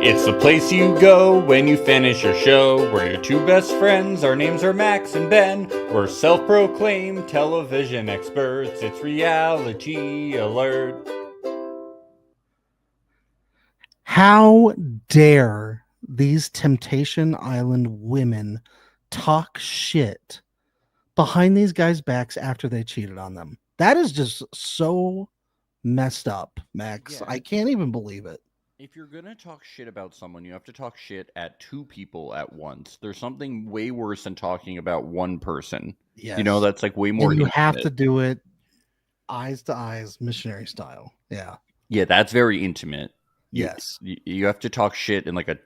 It's the place you go when you finish your show. We're your two best friends. Our names are Max and Ben. We're self-proclaimed television experts. It's Reality Alert. How dare these Temptation Island women talk shit behind these guys' backs after they cheated on them? That is just so messed up, Max. Yeah. I can't even believe it. If you're going to talk shit about someone, you have to talk shit at two people at once. There's something way worse than talking about one person. Yes. You know, that's like way more. And you have to do it eyes to eyes, missionary style. Yeah. Yeah, that's very intimate. Yes. You have to talk shit in like a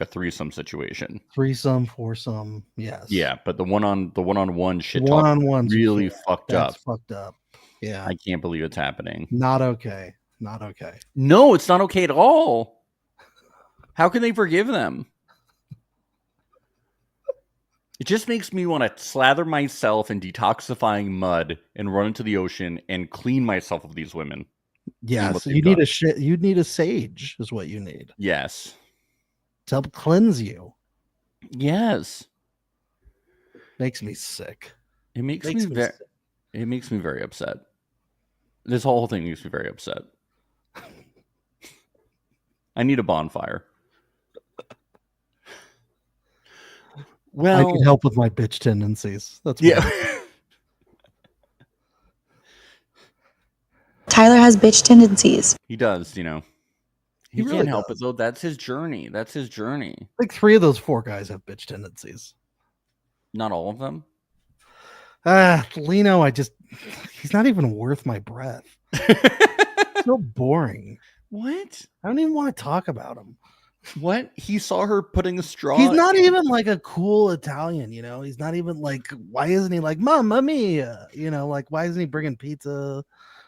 threesome situation. Threesome, foursome, yes. Yeah, but the one-on-one shit one-on-one really fucked up. That's fucked up. Yeah. I can't believe it's happening. Not okay. Not okay. No, it's not okay at all. How can they forgive them? It just makes me want to slather myself in detoxifying mud and run into the ocean and clean myself of these women. Yes, you need you need a sage is what you need. Yes. To help cleanse you. Yes. Makes me sick. It makes me very upset. This whole thing makes me very upset. I need a bonfire. Well, I can help with my bitch tendencies. That's Tyler has bitch tendencies. He does, you know. He really can't help it though. That's his journey. Like 3 of those 4 guys have bitch tendencies. Not all of them. Lino, he's not even worth my breath. So boring. What? I don't even want to talk about him. What? He saw her putting a straw. He's not even like a cool Italian, you know. He's not even like, why isn't he like Mamma Mia? You know, like why isn't he bringing pizza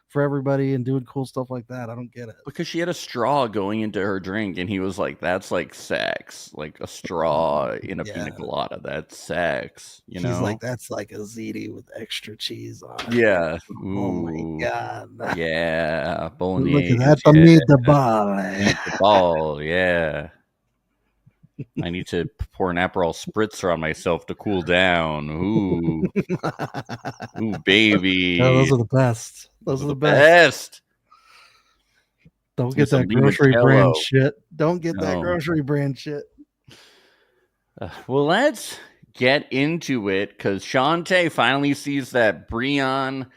for everybody and doing cool stuff like that? I don't get it. Because she had a straw going into her drink, and he was like, "That's like sex, like a straw in a pina colada. That's sex." You know, he's like, "That's like a ziti with extra cheese on it." Yeah. Ooh. Oh my god. Yeah. Bolognese. Look at that. The ball. Yeah. I need to pour an Aperol spritzer on myself to cool down. Ooh. Ooh, baby. Oh, those are the best. Those are the best. Don't get that grocery brand shit. Don't get that grocery brand shit. Well, let's get into it because Shantae finally sees that Breon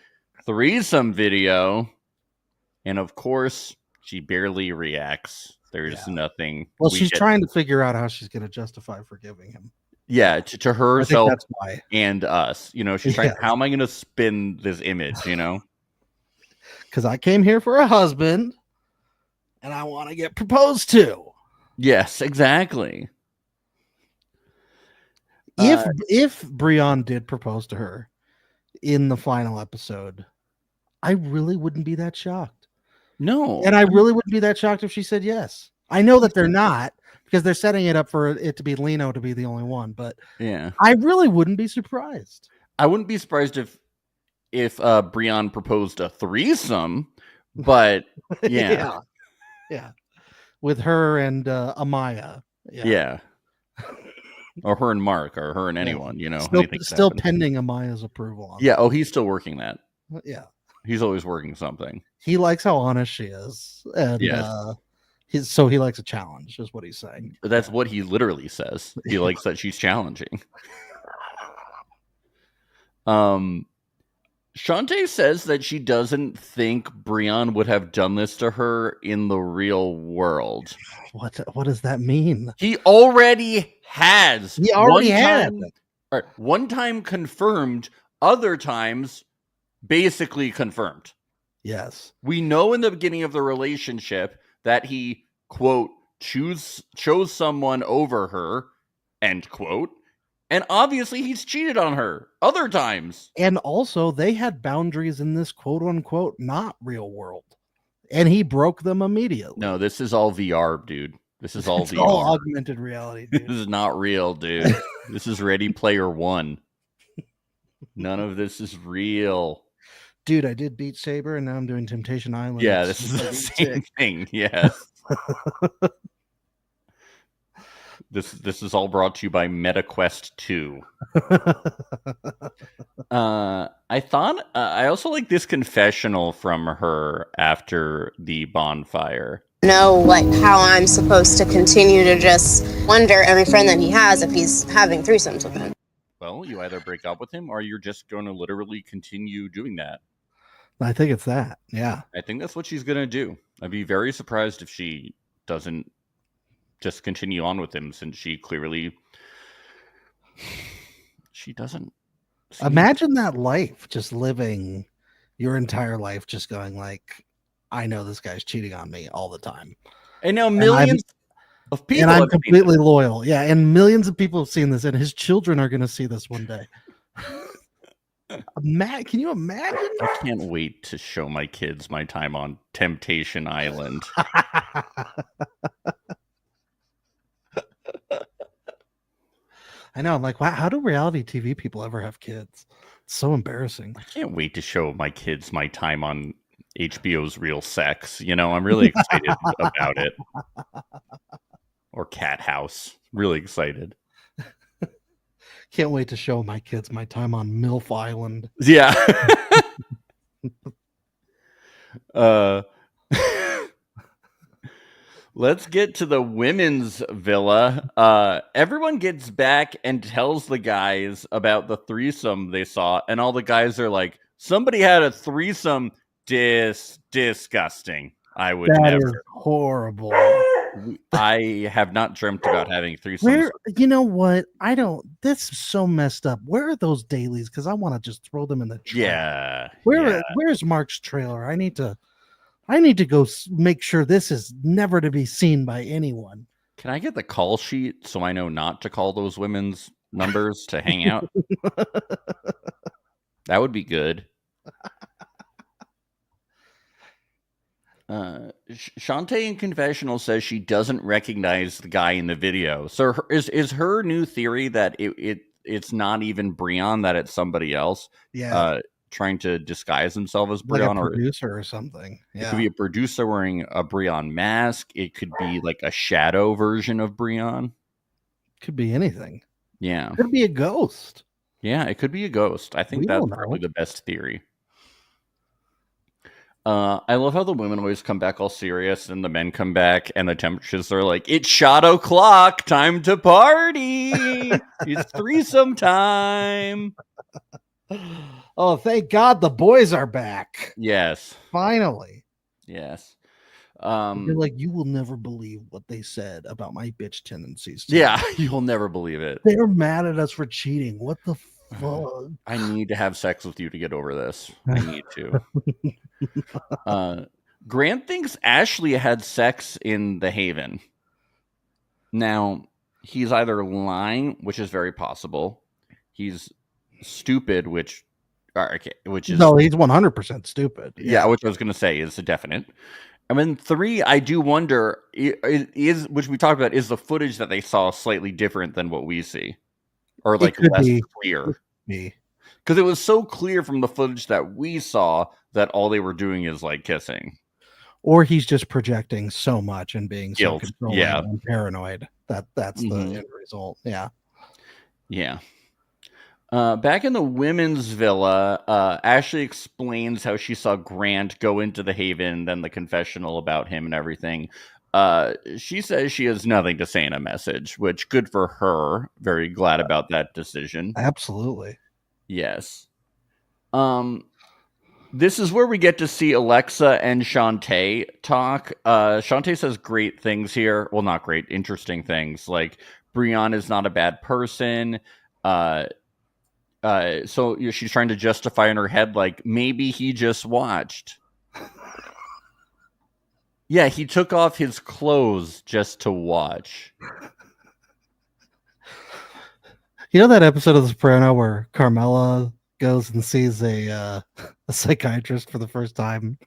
threesome video. And of course, she barely reacts. There's nothing. Well, she's trying to figure out how she's going to justify forgiving him. Yeah, to herself that's why. And us. You know, she's trying, how am I going to spin this image, you know? Because I came here for a husband and I want to get proposed Yes, exactly. If Breon did propose to her in the final episode, I really wouldn't be that shocked. No. And I really wouldn't be that shocked if she said yes. I know that they're not because they're setting it up for it to be Lino to be the only one, but yeah, I really wouldn't be surprised. I wouldn't be surprised if Breon proposed a threesome, but yeah. Yeah. With her and Amaya. Yeah. Or her and Mark, or her and anyone, you know. Still pending Amaya's approval on that. Oh, he's still working that. Yeah. He's always working something. He likes how honest she is. And so he likes a challenge, is what he's saying. That's what he literally says. He likes that she's challenging. Shantae says that she doesn't think Breon would have done this to her in the real world. What does that mean? He already has. He already had. One time confirmed, other times basically confirmed. Yes. We know in the beginning of the relationship that he, quote, chose someone over her, end quote. And obviously he's cheated on her other times. And also they had boundaries in this quote unquote not real world. And he broke them immediately. No, this is all VR, dude. This is all VR. All augmented reality, dude. This is not real, dude. This is Ready Player One. None of this is real. dude, I did Beat Saber and now I'm doing Temptation Island. Yeah, It's this is the fucking same thing. Yes. This is all brought to you by MetaQuest 2. I thought I also like this confessional from her after the bonfire. Know how I'm supposed to continue to just wonder every friend that he has if he's having threesomes with him. Well, you either break up with him or you're just going to literally continue doing that. I think it's that. Yeah. I think that's what she's going to do. I'd be very surprised if she doesn't just continue on with him, since she clearly she doesn't Imagine that life, just living your entire life, just going like, I know this guy's cheating on me all the time. And now millions of people, and I'm completely loyal. Yeah, and millions of people have seen this, and his children are going to see this one day. Can you imagine? I can't wait to show my kids my time on Temptation Island. I know. I'm like, wow, how do reality TV people ever have kids? It's so embarrassing. I can't wait to show my kids my time on HBO's Real Sex. You know, I'm really excited about it. Or Cat House. Really excited. Can't wait to show my kids my time on MILF Island. Yeah. Let's get to the women's villa. Everyone gets back and tells the guys about the threesome they saw, and all the guys are like, somebody had a threesome. Disgusting. I would That never. is horrible. I have not dreamt about having threesomes. You know what? I don't. This is so messed up. Where are those dailies? Because I want to just throw them in the trash. Yeah. Where's Mark's trailer? I need to go make sure this is never to be seen by anyone. Can I get the call sheet so I know not to call those women's numbers to hang out? That would be good. Shantae in confessional says she doesn't recognize the guy in the video. So is her new theory that it's not even Breon, that it's somebody else? Yeah. Trying to disguise himself as Like Breon, a producer or something. Yeah. It could be a producer wearing a Breon mask. It could be like a shadow version of Breon. Could be anything. Yeah. Could be a ghost. Yeah, it could be a ghost. I think that's probably the best theory. I love how the women always come back all serious and the men come back and the temperatures are like, it's shot o'clock, time to party. It's threesome time. Oh, thank God the boys are back. Yes. Finally. Yes. You're like, you will never believe what they said about my bitch tendencies. Yeah, you'll never believe it. They're mad at us for cheating. What the fuck? I need to have sex with you to get over this. I need to. Grant thinks Ashley had sex in the Haven. Now, he's either lying, which is very possible. He's stupid, which is no, he's 100% stupid. Yeah, which I was going to say is a definite. And then 3, I do wonder, is which we talked about, is the footage that they saw slightly different than what we see, or like less clear? Because it was so clear from the footage that we saw that all they were doing is like kissing. Or he's just projecting so much and being Guilt. so controlling and paranoid. That's the end result. Yeah. Yeah. Back in the women's villa, Ashley explains how she saw Grant go into the Haven, then the confessional about him and everything. She says she has nothing to say in a message, which good for her. Very glad about that decision. Absolutely. Yes. This is where we get to see Alexa and Shantae talk. Shantae says great things here. Well, not great, interesting things. Like, Breon is not a bad person. So she's trying to justify in her head, like, maybe he just watched. Yeah, he took off his clothes just to watch. You know that episode of The Soprano where Carmela goes and sees a psychiatrist for the first time?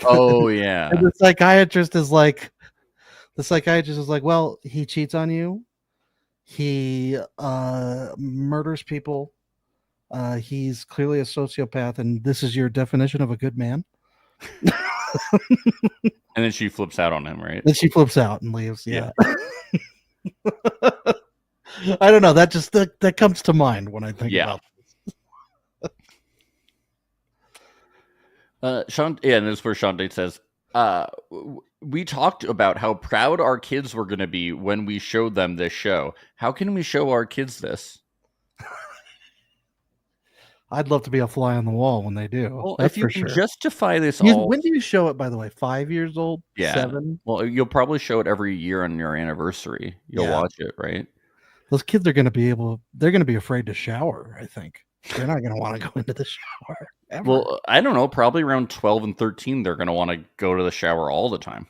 Oh, yeah. And the psychiatrist is like, well, he cheats on you. He murders people. He's clearly a sociopath, and this is your definition of a good man. And then she flips out on him, right? Then she flips out and leaves. Yeah. I don't know. That just that comes to mind when I think about this. And this is where Shantae says, we talked about how proud our kids were going to be when we showed them this show. How can we show our kids this? I'd love to be a fly on the wall when they do. Well, that's if you for can sure. justify this When do you show it, by the way? 5 years old? Yeah. 7? Well, you'll probably show it every year on your anniversary. You'll watch it, right? Those kids are going to be they're going to be afraid to shower, I think. They're not going to want to go into the shower ever. Well, I don't know. Probably around 12 and 13, they're going to want to go to the shower all the time.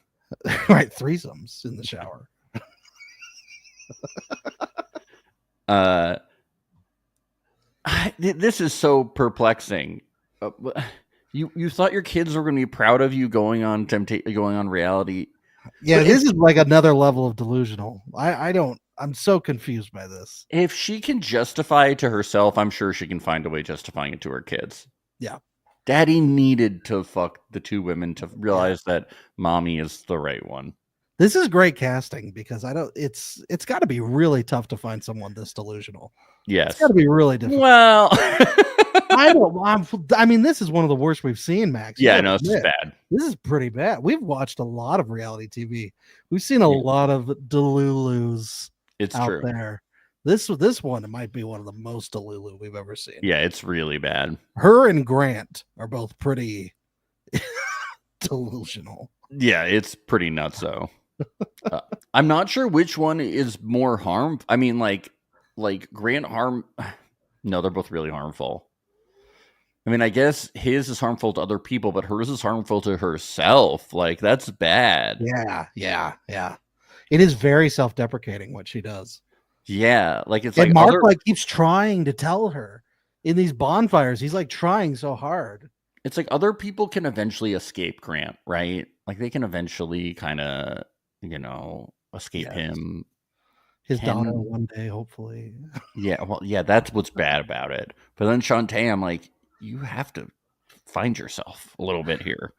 Right. Threesomes in the shower. This is so perplexing. You thought your kids were going to be proud of you going on reality. Yeah, but this is like another level of delusional. I'm so confused by this. If she can justify it to herself, I'm sure she can find a way justifying it to her kids. Yeah. Daddy needed to fuck the 2 women to realize that mommy is the right one. This is great casting because it's got to be really tough to find someone this delusional. Yes. It's got to be really difficult. Well, I mean, this is one of the worst we've seen, Max. Yeah, no, it's bad. This is pretty bad. We've watched a lot of reality TV. We've seen a lot of delulus out there. This one might be one of the most delulu we've ever seen. Yeah, it's really bad. Her and Grant are both pretty delusional. Yeah, it's pretty nuts, though. I'm not sure which one is more harmful. I mean, like Grant No, they're both really harmful. I mean, I guess his is harmful to other people, but hers is harmful to herself. Like, that's bad. Yeah. It is very self-deprecating what she does. Yeah, like it's and like Mark keeps trying to tell her in these bonfires. He's like trying so hard. It's like other people can eventually escape Grant, right? Like they can eventually kind of, escape him. His daughter one day, hopefully. Yeah, well, yeah, that's what's bad about it. But then Shantae, I'm like, you have to find yourself a little bit here.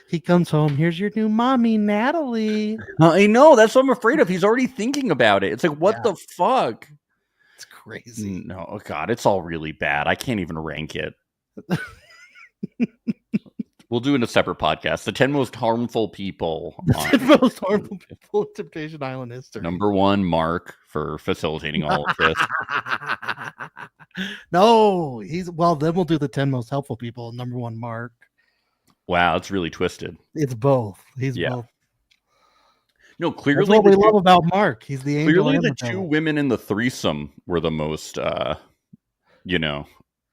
He comes home. Here's your new mommy, Natalie. I know. That's what I'm afraid of. He's already thinking about it. It's like, what the fuck? It's crazy. No, oh God, it's all really bad. I can't even rank it. We'll do it in a separate podcast. The 10 most harmful people. The 10 most harmful people in Temptation Island history. Number 1, Mark, for facilitating all of this. No, then we'll do the 10 most helpful people. Number 1, Mark. Wow, it's really twisted. It's both. He's both. No, clearly that's what we love about Mark. He's the angel. Clearly, the 2 women in the threesome were the most, the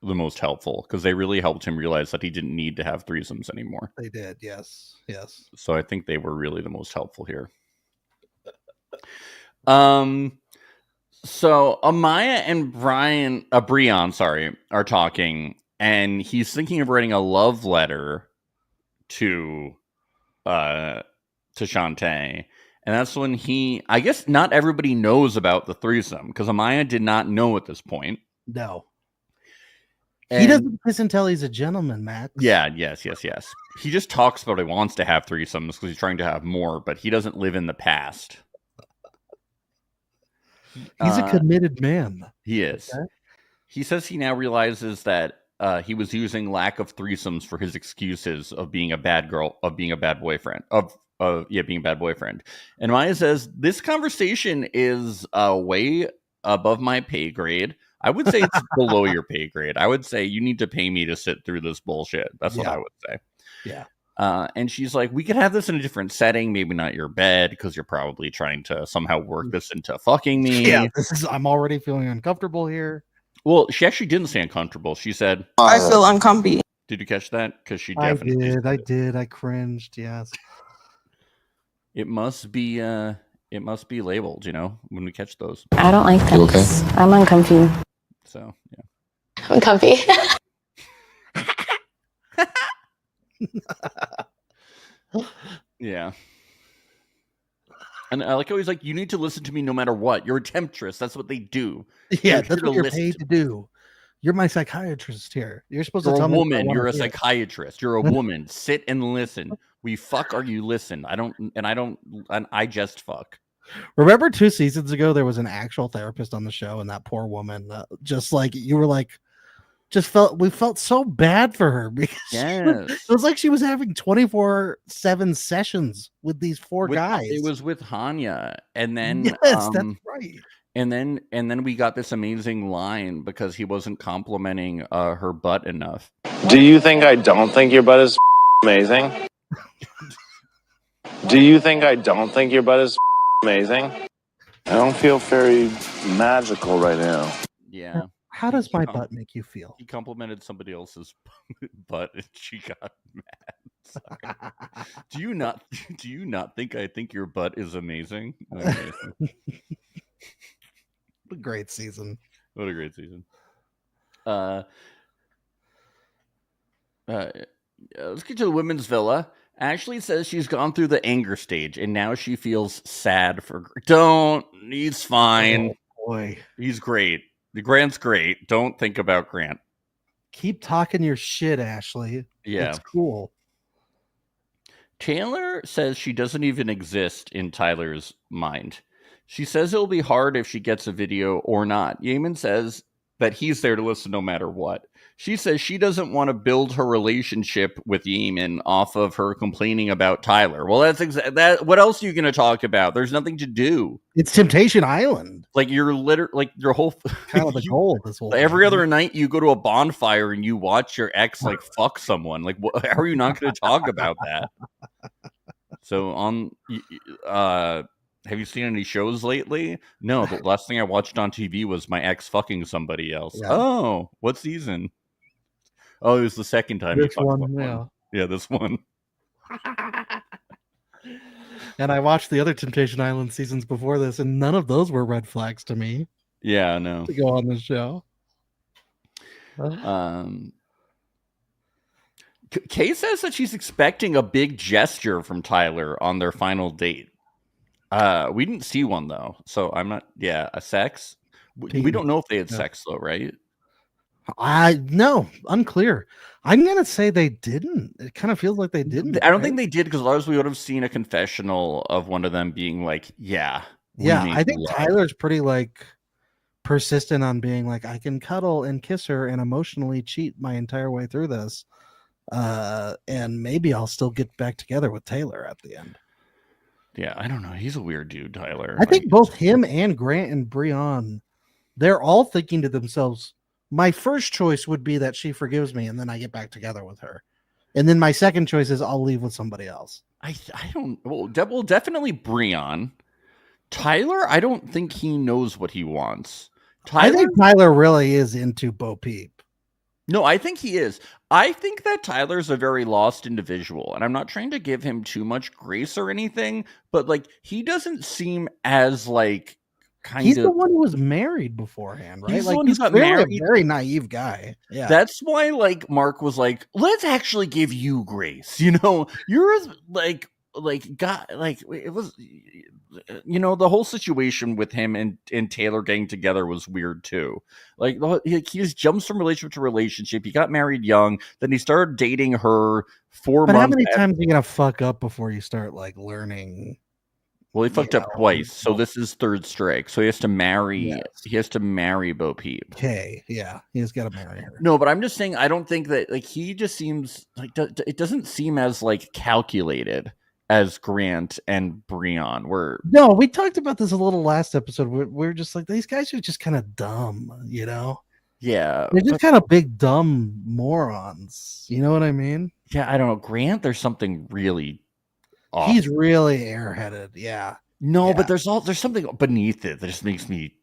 most helpful because they really helped him realize that he didn't need to have threesomes anymore. They did, yes. So I think they were really the most helpful here. So Amaya and Breon, are talking, and he's thinking of writing a love letter to Shantae. And that's when I guess not everybody knows about the threesome because Amaya did not know at this point. No. And he doesn't kiss until he's a gentleman, Max. Yeah, yes. He just talks about he wants to have threesomes because he's trying to have more, but he doesn't live in the past. He's a committed man. He is. Okay. He says he now realizes that he was using lack of threesomes for his excuses of being a bad girl, of being a bad boyfriend, being a bad boyfriend. And Maya says, this conversation is way above my pay grade. I would say it's below your pay grade. I would say you need to pay me to sit through this bullshit. That's what I would say. Yeah. And she's like, we could have this in a different setting, maybe not your bed, because you're probably trying to somehow work this into fucking me. Yeah, I'm already feeling uncomfortable here. Well, she actually didn't say uncomfortable. She said, I feel uncomfy. Did you catch that? Because she definitely I did. I cringed. Yes. It must be labeled, when we catch those. I don't like that. Okay? I'm uncomfy. So, yeah. I'm comfy. Yeah. And I like how he's like, you need to listen to me no matter what. You're a temptress. That's what they do. Yeah, that's what you're paid to do. You're my psychiatrist here. You're supposed You're to a tell me. woman. You're a psychiatrist. You're a woman. Sit and listen. We fuck or you listen. I just fuck. Remember 2 seasons ago, there was an actual therapist on the show, and that poor woman, just like you were like, we felt so bad for her because it was like she was having 24/7 sessions with these four guys. It was with Hanya, and then yes, that's right. And then we got this amazing line because he wasn't complimenting her butt enough. Do you think I don't think your butt is amazing? Do you think I don't think your butt is amazing? I don't feel very magical right now. Yeah. How does my butt make you feel? He complimented somebody else's butt and she got mad. Do you not think I think your butt is amazing? Okay. What a great season. What a great season. Let's get to the women's villa. Ashley says she's gone through the anger stage and now she feels sad for. He's fine. Oh, boy, he's great. Grant's great. Don't think about Grant. Keep talking your shit, Ashley. Yeah, it's cool. Taylor says she doesn't even exist in Tyler's mind. She says it'll be hard if she gets a video or not. Yeaman says that he's there to listen no matter what. She says she doesn't want to build her relationship with Yeaman off of her complaining about Tyler. Well, that's that. What else are you going to talk about? There's nothing to do. It's Temptation Island. Like you're like your whole kind of the goal of this whole every other night you go to a bonfire and you watch your ex like fuck someone. Like, how are you not going to talk about that? So have you seen any shows lately? No, the last thing I watched on TV was my ex fucking somebody else. Yeah. Oh, what season? Oh, it was the second time. This one. Yeah, this one. And I watched the other Temptation Island seasons before this, and none of those were red flags to me. Yeah, no. To go on the show. Kay says that she's expecting a big gesture from Tyler on their final date. We didn't see one though, so I'm not. Yeah, a sex. We don't know if they had sex though, right? No, unclear. I'm gonna say they didn't. It kind of feels like they didn't. I don't think they did because otherwise we would have seen a confessional of one of them being like, "Yeah, I think Tyler's pretty like persistent on being like, I can cuddle and kiss her and emotionally cheat my entire way through this, and maybe I'll still get back together with Taylor at the end." Yeah, I don't know. He's a weird dude, Tyler. I think both him and Grant and Breon, they're all thinking to themselves, my first choice would be that she forgives me and then I get back together with her. And then my second choice is I'll leave with somebody else. I don't. Well, definitely Breon. Tyler, I don't think he knows what he wants. I think Tyler really is into Bo Peep. No, I think he is. I think that Tyler's a very lost individual, and I'm not trying to give him too much grace or anything, but like he doesn't seem as like He's the one who was married beforehand, right? He's like the one who got married. A very naive guy. Yeah, that's why like Mark was like, let's actually give you grace. You know, you're like God, like it was. You know, the whole situation with him and Taylor getting together was weird too. Like he just jumps from relationship to relationship. He got married young, then he started dating her 4 months. But how many times are you gonna fuck up before you start like learning? Well, he fucked up twice, so this is third strike. So he has to marry. Yes. He has to marry Bo Peep. Okay, yeah, he's got to marry her. No, but I'm just saying, I don't think that like he just seems like it doesn't seem as like calculated as Grant and Breon were. No, we talked about this a little last episode. We're just like, these guys are just kind of dumb, you know? Yeah. They're just kind of big, dumb morons. You know what I mean? Yeah, I don't know. Grant, there's something really off. He's really airheaded. Yeah. No, but there's something beneath it that just makes me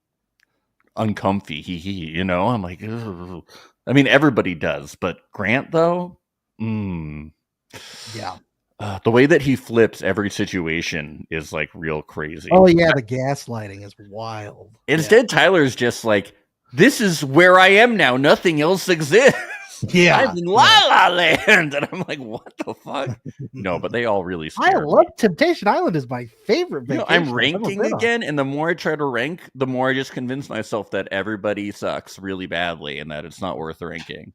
uncomfy. You know? I'm like, ugh. I mean, everybody does, but Grant, though? Yeah. The way that he flips every situation is like real crazy. Oh yeah, the gaslighting is wild. Instead, Tyler's just like, this is where I am now. Nothing else exists. Yeah, I'm in La La Land, and I'm like, what the fuck? No, but they all really I scared me. love Temptation Island. Is my favorite You know, vacation. I'm I've ever ranking been on. again, and the more I try to rank, the more I just convince myself that everybody sucks really badly, and that it's not worth ranking.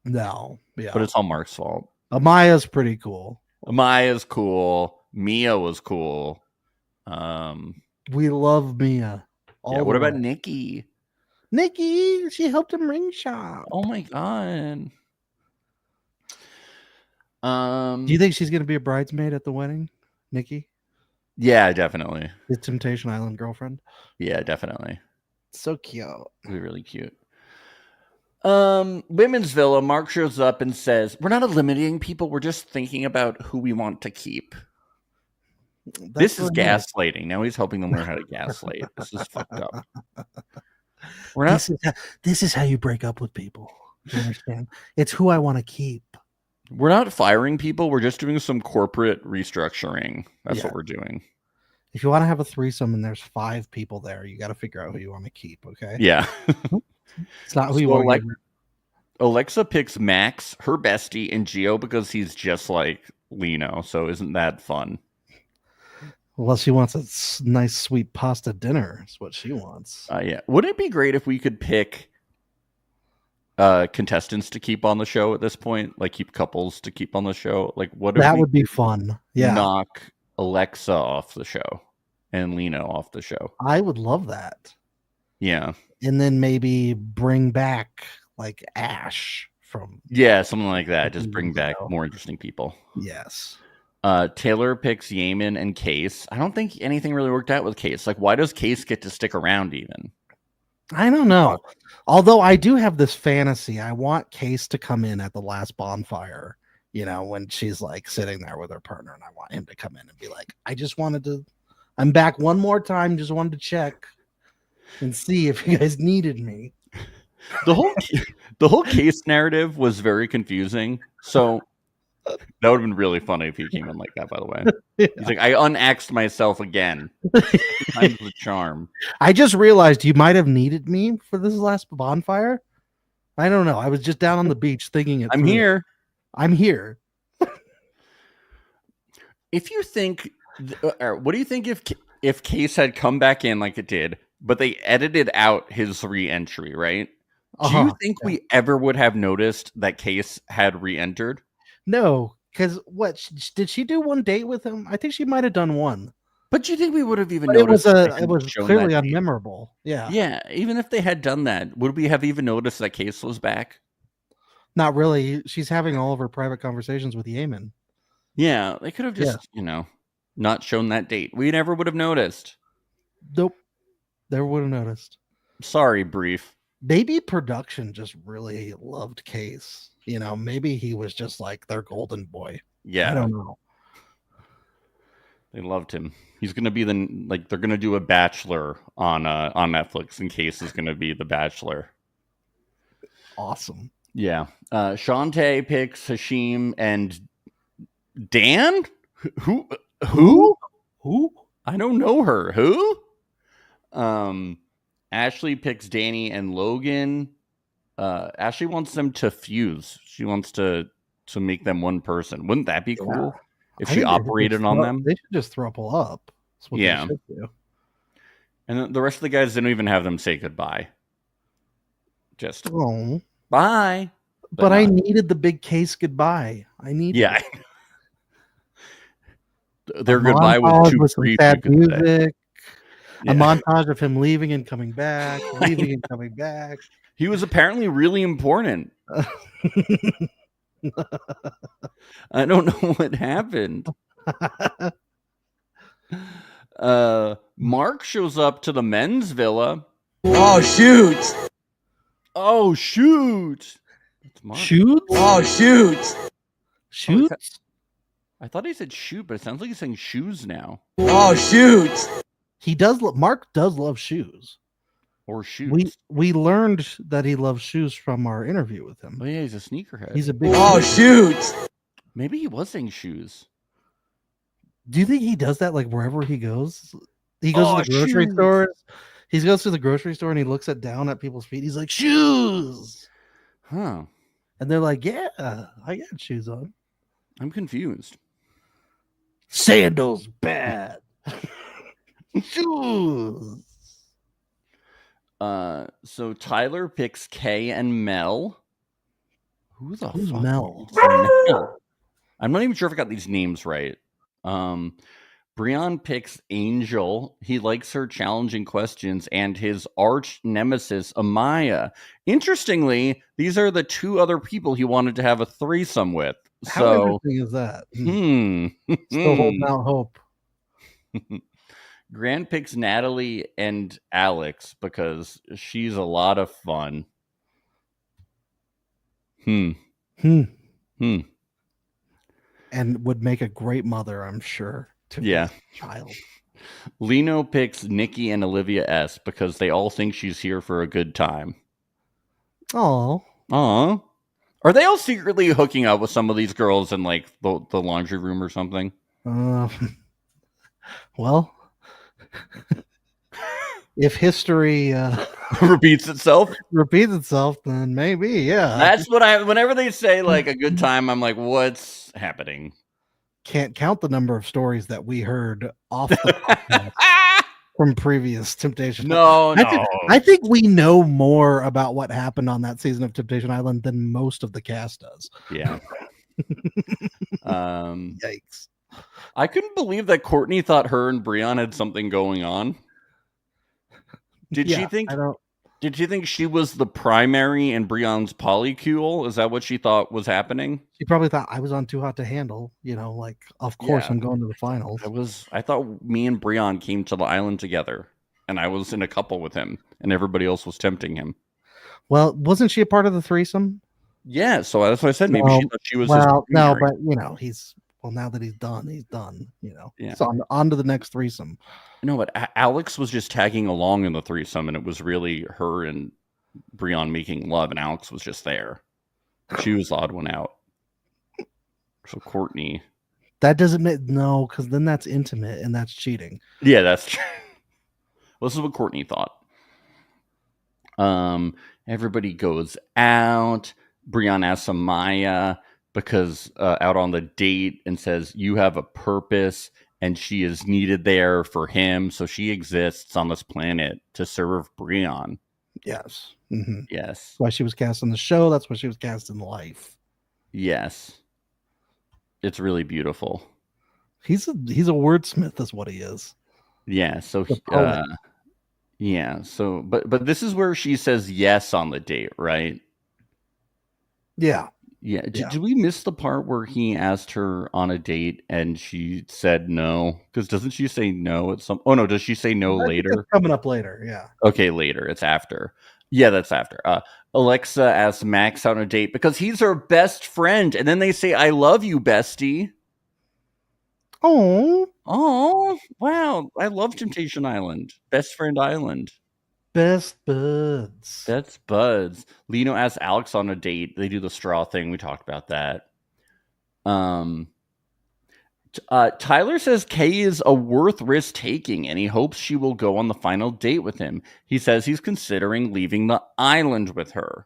No, yeah, But it's all Mark's fault. Amaya's pretty cool. Amaya's cool. Mia was cool. We love Mia. Yeah. What about Nikki? Nikki? She helped him ring shop. Oh my god. Do you think she's gonna be a bridesmaid at the wedding, Nikki? Yeah, definitely. His Temptation Island girlfriend. Yeah, definitely. So cute. It'd be really cute. Women's Villa, Mark shows up and says, we're not eliminating people, we're just thinking about who we want to keep. This is gaslighting. Now he's helping them learn how to gaslight. This is fucked up. We're not. This is how you break up with people. You understand? It's who I want to keep. We're not firing people. We're just doing some corporate restructuring. That's what we're doing. If you want to have a threesome and there's 5 people there, you got to figure out who you want to keep. Okay. Yeah. It's not who you want. Alexa picks Max, her bestie, and Gio because he's just like Lino. So isn't that fun? Well, she wants a nice sweet pasta dinner. Is what she wants. Yeah. Wouldn't it be great if we could pick contestants to keep on the show at this point? Like keep couples to keep on the show? Like what? That would be fun. Yeah. Knock Alexa off the show and Lino off the show. I would love that. Yeah. And then maybe bring back like Ash from. Yeah, something like that. Just bring back more interesting people. Yes. Taylor picks Yaman and Case. I don't think anything really worked out with Case. Like, why does Case get to stick around even? I don't know. Although I do have this fantasy. I want Case to come in at the last bonfire, you know, when she's like sitting there with her partner, and I want him to come in and be like, I'm back one more time. Just wanted to check and see if you guys needed me. The whole Case narrative was very confusing. So that would have been really funny if he came in like that, by the way. Yeah. He's like, I unaxed myself again. Times the charm. I just realized you might have needed me for this last bonfire. I don't know. I was just down on the beach thinking it. I'm here. I'm here. If you think, what do you think if Case had come back in like it did, but they edited out his re-entry, right? Do you think we ever would have noticed that Case had re-entered? No, because did she do one date with him? I think she might have done one. But do you think we would have even noticed? It was clearly unmemorable. Yeah. Yeah. Even if they had done that, would we have even noticed that Case was back? Not really. She's having all of her private conversations with Yaman. Yeah. They could have just, not shown that date. We never would have noticed. Nope. Never would have noticed. Sorry, Brief. Maybe production just really loved Case. You know, maybe he was just like their golden boy. Yeah. I don't know. They loved him. He's going to be they're going to do a Bachelor on Netflix, and Case is going to be the Bachelor. Awesome. Yeah. Shantae picks Hashim and Dan? Who? I don't know her. Who? Ashley picks Danny and Logan. Ashley wants them to fuse. She wants to make them one person. Wouldn't that be cool if she operated on them? They should just throuple up. That's what they should do. And the rest of the guys didn't even have them say goodbye. Just bye. But I needed the big Case goodbye. I needed it. Their goodbye was too brief. Sad music. A montage of him leaving and coming back, leaving and coming back. He was apparently really important. I don't know what happened. Mark shows up to the men's villa. Oh, shoot. Oh, shoot. Shoot? Oh, shoot. Shoot? I thought he said shoot, but it sounds like he's saying shoes now. Oh, shoot. He does. Mark does love shoes. Or shoes. We learned that he loves shoes from our interview with him. Oh yeah, he's a sneakerhead. He's a big. Oh shoot! Maybe he was saying shoes. Do you think he does that like wherever he goes? He goes to the grocery store. He goes to the grocery store and he looks down at people's feet. He's like, shoes. Huh. And they're like, yeah, I got shoes on. I'm confused. Sandals bad. Shoes. So Tyler picks Kay and Mel. Who's Mel? Mel? I'm not even sure if I got these names right. Brian picks Angel. He likes her challenging questions and his arch nemesis, Amaya. Interestingly, these are the two other people he wanted to have a threesome with. How interesting is that? Still holding out hope. Grant picks Natalie and Alex because she's a lot of fun. And would make a great mother, I'm sure. To yeah. Child. Lino picks Nikki and Olivia S because they all think she's here for a good time. Oh. Aw. Are they all secretly hooking up with some of these girls in like the laundry room or something? Well, if history repeats itself, then maybe, yeah. That's what whenever they say like a good time, I'm like, what's happening? Can't count the number of stories that we heard off the podcast from previous Temptation. No. I think we know more about what happened on that season of Temptation Island than most of the cast does. Yeah. Yikes. I couldn't believe that Courtney thought her and Brian had something going on. Did she think she was the primary and Brian's polycule? Is that what she thought was happening? She probably thought I was on Too Hot to Handle, like of course I'm going to the finals. I thought me and Brian came to the island together and I was in a couple with him and everybody else was tempting him. Well, wasn't she a part of the threesome? Yeah, so that's what I said. Maybe she thought she was. Well, no, but now that he's done, Yeah. So on to the next threesome. No, but Alex was just tagging along in the threesome, and it was really her and Brian making love, and Alex was just there. She was the odd one out. So Courtney. That doesn't make because then that's intimate and that's cheating. Yeah, that's true. Well, this is what Courtney thought. Everybody goes out. Brian asks Amaya because out on the date and says, you have a purpose and she is needed there for him. So she exists on this planet to serve Brian. Yes. Mm-hmm. Yes. That's why she was cast in the show. That's why she was cast in life. Yes. It's really beautiful. He's a wordsmith is what he is. Yeah. So, So, but this is where she says yes on the date, right? Yeah. Yeah. Did we miss the part where he asked her on a date and she said no? Because doesn't she say no at some? Oh no, does she say no later? Coming up later. Yeah. Okay, later. It's after. Yeah, that's after. Alexa asks Max on a date because he's her best friend, and then they say, "I love you, bestie." Oh, wow! I love Temptation Island, Best Friend Island. Best buds. That's buds. Lino asks Alex on a date. They do the straw thing. We talked about that. Tyler says Kay is a worth risk taking, and he hopes she will go on the final date with him. He says he's considering leaving the island with her.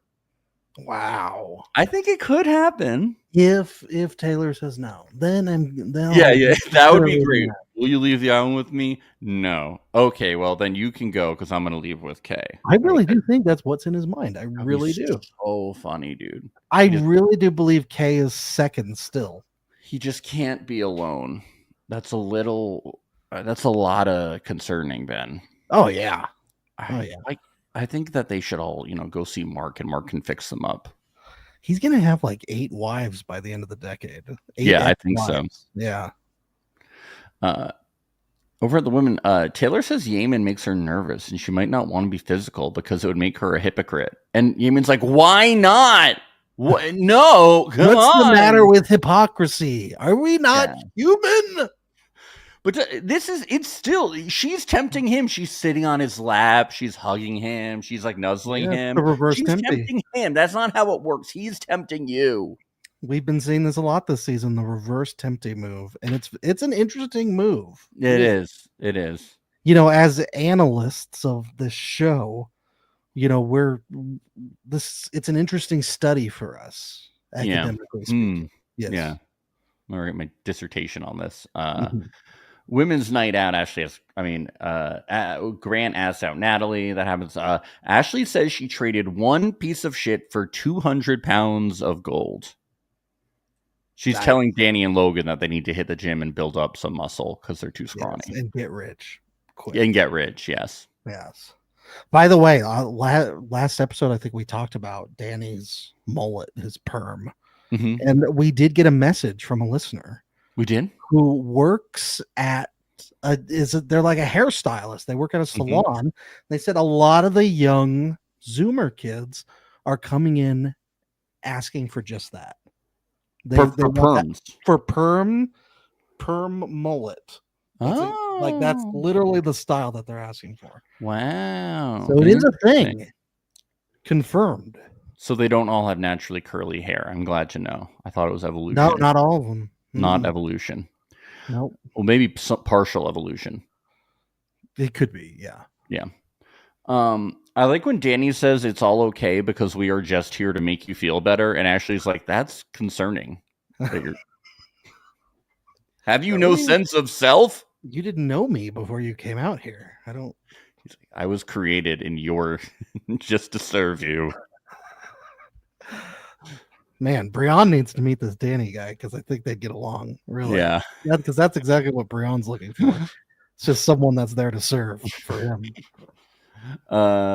Wow. I think it could happen. If Taylor says no, then that would be great. Will you leave the island with me? No. Okay, well then you can go because I'm going to leave with Kay. I really do think that's what's in his mind. I really do. So funny, dude. I really do believe Kay is second still. He just can't be alone. That's a lot of concerning, Ben. Oh yeah. I think that they should all, go see Mark and Mark can fix them up. He's going to have like 8 wives by the end of the decade. I think wives. So. Yeah. Over at the women, Taylor says Yemen makes her nervous and she might not want to be physical because it would make her a hypocrite. And Yemen's like, why not? What? No, what's the matter with hypocrisy? Are we not human? But she's tempting him. She's sitting on his lap. She's hugging him. She's like nuzzling him. The reverse she's tempting him. That's not how it works. He's tempting you. We've been seeing this a lot this season, the reverse tempting move. And it's an interesting move. It is. As analysts of this show, it's an interesting study for us, academically speaking. Yes. Yeah. I'm gonna write my dissertation on this. Mhm. Women's night out. Ashley has, Grant asks out Natalie. That happens. Ashley says she traded one piece of shit for 200 pounds of gold. She's telling Danny and Logan that they need to hit the gym and build up some muscle because they're too scrawny. Yes, and get rich. Quick. And get rich, yes. Yes. By the way, last episode, I think we talked about Danny's mullet, his perm. Mm-hmm. And we did get a message from a listener. We did? Who works at they're like a hairstylist. They work at a salon. Mm-hmm. They said a lot of the young Zoomer kids are coming in asking for just that. They perms. For perm mullet. That's literally the style that they're asking for. Wow. So it is a thing. Confirmed. So they don't all have naturally curly hair. I'm glad to know. I thought it was evolution. No, not all of them. Not evolution. Nope. Well, maybe some partial evolution. It could be, yeah. Yeah. I like when Danny says it's all okay because we are just here to make you feel better. And Ashley's like, that's concerning. Have you no sense of self? You didn't know me before you came out here. I was created in just to serve you. Man, Brian needs to meet this Danny guy because I think they'd get along. Really. Yeah. Because that's exactly what Brian's looking for. It's just someone that's there to serve for him.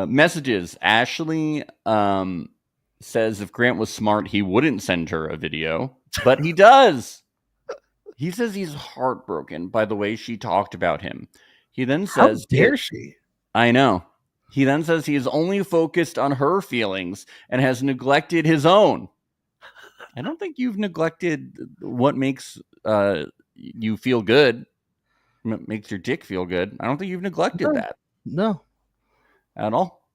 Messages. Ashley says if Grant was smart, he wouldn't send her a video, but he does. He says he's heartbroken by the way she talked about him. He then says, how dare she? I know. He then says he is only focused on her feelings and has neglected his own. I don't think you've neglected what makes you feel good, makes your dick feel good. I don't think you've neglected that. No. At all.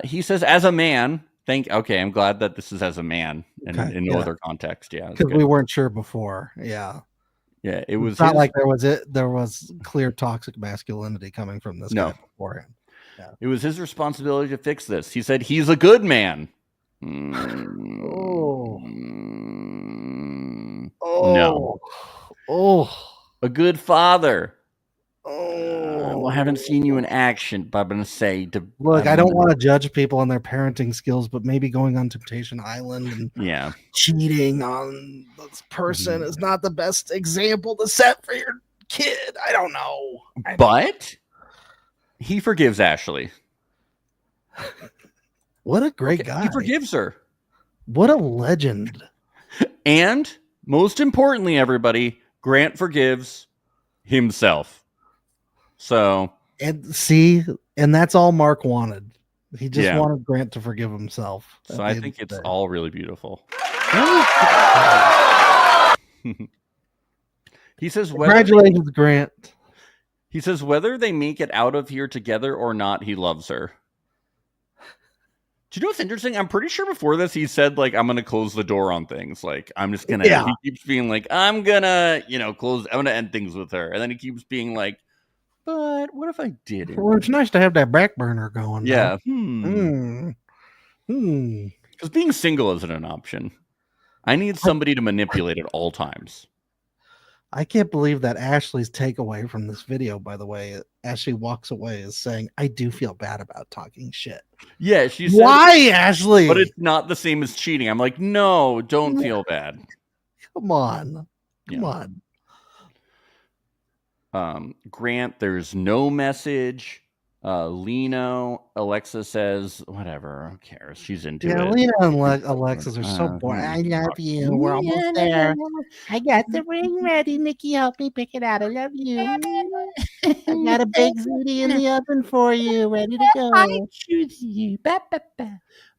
He says, as a man, I'm glad that this is as a man and in no other context. Yeah. Because we weren't sure before. Yeah. Yeah. It was not like there was clear toxic masculinity coming from this guy beforehand. Yeah. It was his responsibility to fix this. He said he's a good man. No. A good father. I haven't seen you in action, but I'm going to say look, I don't want to judge people on their parenting skills, but maybe going on Temptation Island and cheating on this person is not the best example to set for your kid. I don't know. But he forgives Ashley. What a great guy. He forgives her. What a legend. And most importantly, everybody, Grant forgives himself. So, and that's all Mark wanted. He just wanted Grant to forgive himself. So I think it's all really beautiful. He says, congratulations, Grant. He says, whether they make it out of here together or not, he loves her. Do you know what's interesting? I'm pretty sure before this, he said, like, I'm going to close the door on things. Like, I'm just going to, he keeps being like, I'm going to, I'm going to end things with her. And then he keeps being like, but what if I didn't? Well, it's nice to have that back burner going. Yeah. Because being single isn't an option. I need somebody to manipulate at all times. I can't believe that Ashley's takeaway from this video, by the way, as she walks away, is saying, I do feel bad about talking shit. Yeah, she said, why, Ashley? But it's not the same as cheating. I'm like, no, don't feel bad. Come on. Grant, there's no message. Lino, Alexa says, whatever, who cares? She's into it. Lino and Alexis are so boring. I love you. We're almost there. I got the ring ready. Nikki, help me pick it out. I love you. I got a big ziti in the oven for you. Ready to go. I choose you.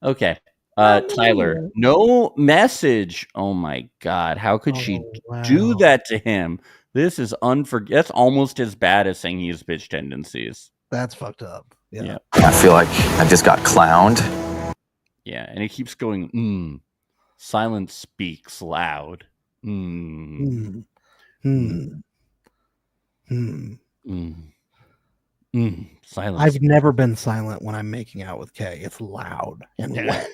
Okay. Tyler, no message. Oh my God. How could she do that to him? This is unforgivable. That's almost as bad as saying he has bitch tendencies. That's fucked up. Yeah. I feel like I just got clowned. Yeah, and it keeps going, Silence speaks loud. Silence. I've never been silent when I'm making out with Kay. It's loud and Yeah.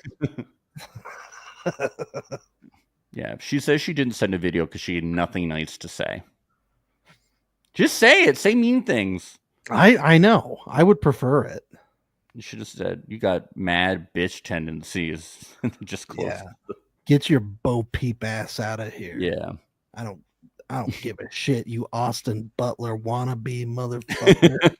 wet. Yeah, she says she didn't send a video because she had nothing nice to say. Just say it. Say mean things. I know. I would prefer it. You should have said you got mad bitch tendencies. Just close. Yeah. Get your Bo Peep ass out of here. Yeah. I don't give a shit, you Austin Butler wannabe motherfucker.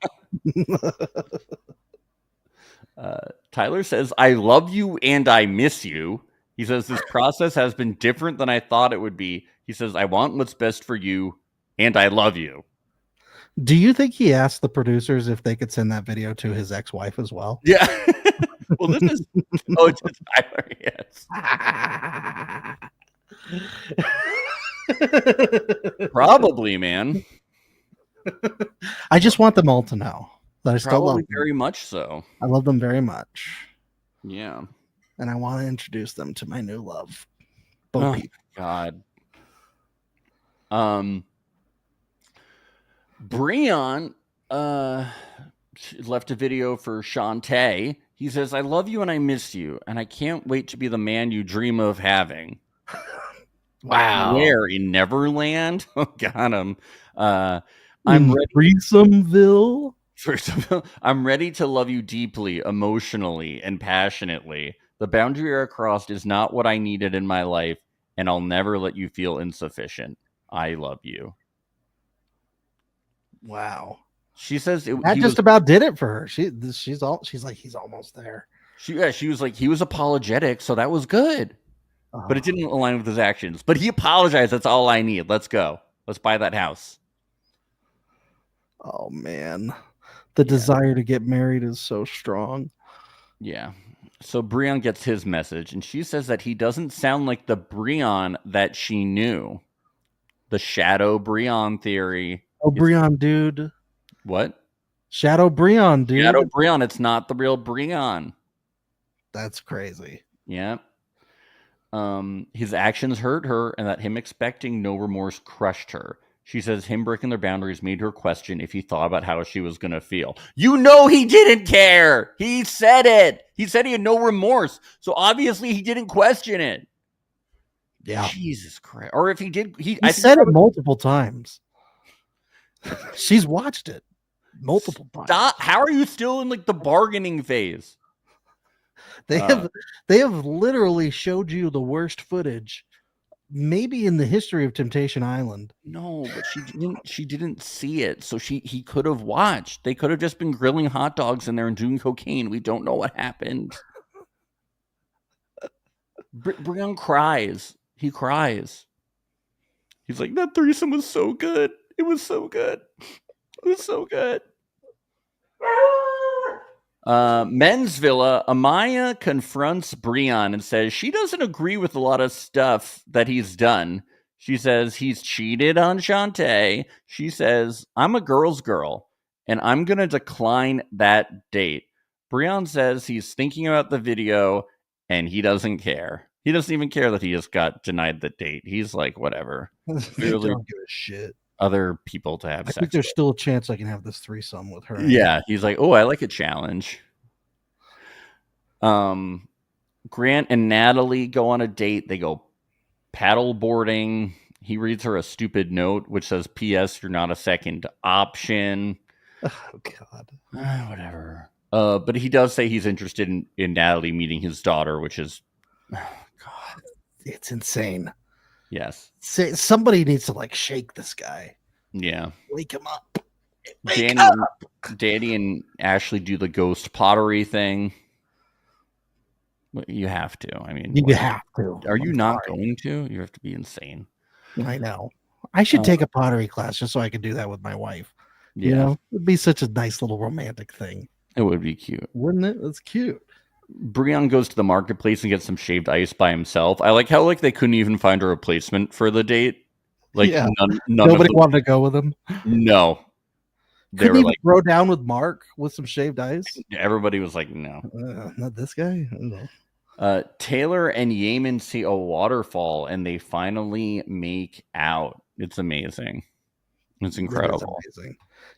Tyler says, I love you and I miss you. He says, this process has been different than I thought it would be. He says, I want what's best for you and I love you. Do you think he asked the producers if they could send that video to his ex-wife as well? Yeah. Well, this is just Tyler, yes. Probably, man. I just want them all to know that I still love them. Very much so. I love them very much. Yeah. And I want to introduce them to my new love. Bo Peep. God. Breon left a video for Shantae. He says, I love you and I miss you, and I can't wait to be the man you dream of having. Wow. Where? In Neverland? Oh, got him. I'm ready. Threesomeville? I'm ready to love you deeply, emotionally, and passionately. The boundary I crossed is not what I needed in my life, and I'll never let you feel insufficient. I love you. Wow. She says that just about did it for her. She's like, he's almost there. She was like, he was apologetic, so that was good. But it didn't align with his actions. But he apologized. That's all I need. Let's go. Let's buy that house. Oh man. The desire to get married is so strong. Yeah. So Breon gets his message, and she says that he doesn't sound like the Breon that she knew. The Shadow Breon theory. Oh, Breon, dude. What? Shadow Breon, dude. Shadow Breon. It's not the real Breon. That's crazy. Yeah. His actions hurt her, and that him expecting no remorse crushed her. She says him breaking their boundaries made her question if he thought about how she was going to feel. You know he didn't care. He said it. He said he had no remorse. So obviously he didn't question it. Yeah. Jesus Christ. Or if he did, he said it multiple times. She's watched it multiple times. Stop. How are you still in like the bargaining phase? They have literally showed you the worst footage maybe in the history of Temptation Island. No, but she didn't see it. So he could have watched. They could have just been grilling hot dogs in there and doing cocaine. We don't know what happened. Breon cries. He cries. He's like, that threesome was so good. It was so good. It was so good. Men's Villa, Amaya confronts Breon and says she doesn't agree with a lot of stuff that he's done. She says he's cheated on Shantae. She says, I'm a girl's girl, and I'm going to decline that date. Breon says he's thinking about the video, and he doesn't care. He doesn't even care that he just got denied the date. He's like, whatever. Really don't give a shit. Other people to have sex. I think there's still a chance I can have this threesome with her. Yeah, he's like, oh, I like a challenge. Grant and Natalie go on a date. They go paddle boarding. He reads her a stupid note which says, P.S. You're not a second option. Oh God. Whatever. But he does say he's interested in Natalie meeting his daughter, which is God, it's insane. Yes. Somebody needs to like shake this guy. Yeah. Wake him up. Danny and Ashley do the ghost pottery thing. You have to. I mean, you have to. Are you not going to? You have to be insane. I know. I should take a pottery class just so I could do that with my wife. Yeah. You know, it'd be such a nice little romantic thing. It would be cute. Wouldn't it? That's cute. Breon goes to the marketplace and gets some shaved ice by himself. I like how they couldn't even find a replacement for the date. Like nobody wanted to go with him. No. Couldn't even throw down with Mark with some shaved ice. Everybody was like, no. Not this guy. No. Taylor and Yaman see a waterfall and they finally make out. It's amazing. It's It is incredible. amazing.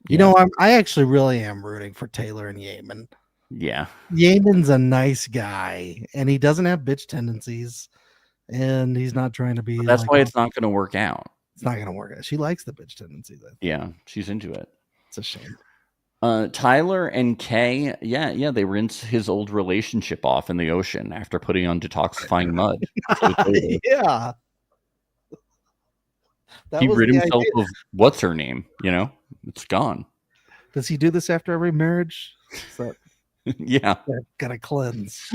You know, I actually really am rooting for Taylor and Yeaman. Yeah. Yeaman's a nice guy, and he doesn't have bitch tendencies, and he's not trying to be. But that's like, why it's not going to work out. It's not going to work out. She likes the bitch tendencies. Yeah, she's into it. It's a shame. Tyler and Kay, they rinsed his old relationship off in the ocean after putting on detoxifying mud. Yeah. He rid himself of what's her name, it's gone. Does he do this after every marriage? Yeah. Gotta cleanse.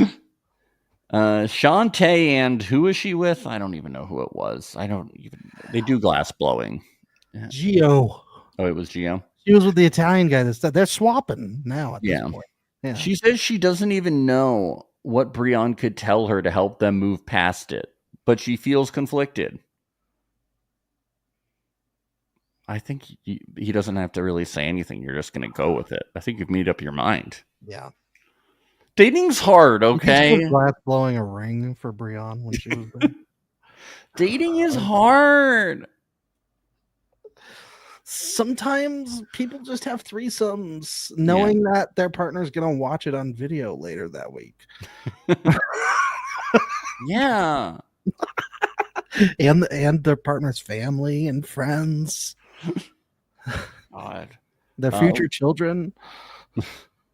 Shantae and who is she with? I don't even know who it was. They do glass blowing. Gio. Oh, it was Gio? She was with the Italian guy. They're swapping now at this point. Yeah. She says she doesn't even know what Breon could tell her to help them move past it, but she feels conflicted. I think he doesn't have to really say anything. You're just going to go with it. I think you've made up your mind. Yeah. Dating's hard, okay? Glass blowing a ring for Breon when she was there. Dating is hard. Sometimes people just have threesomes knowing that their partner's going to watch it on video later that week. Yeah. and their partner's family and friends. God. Their future children.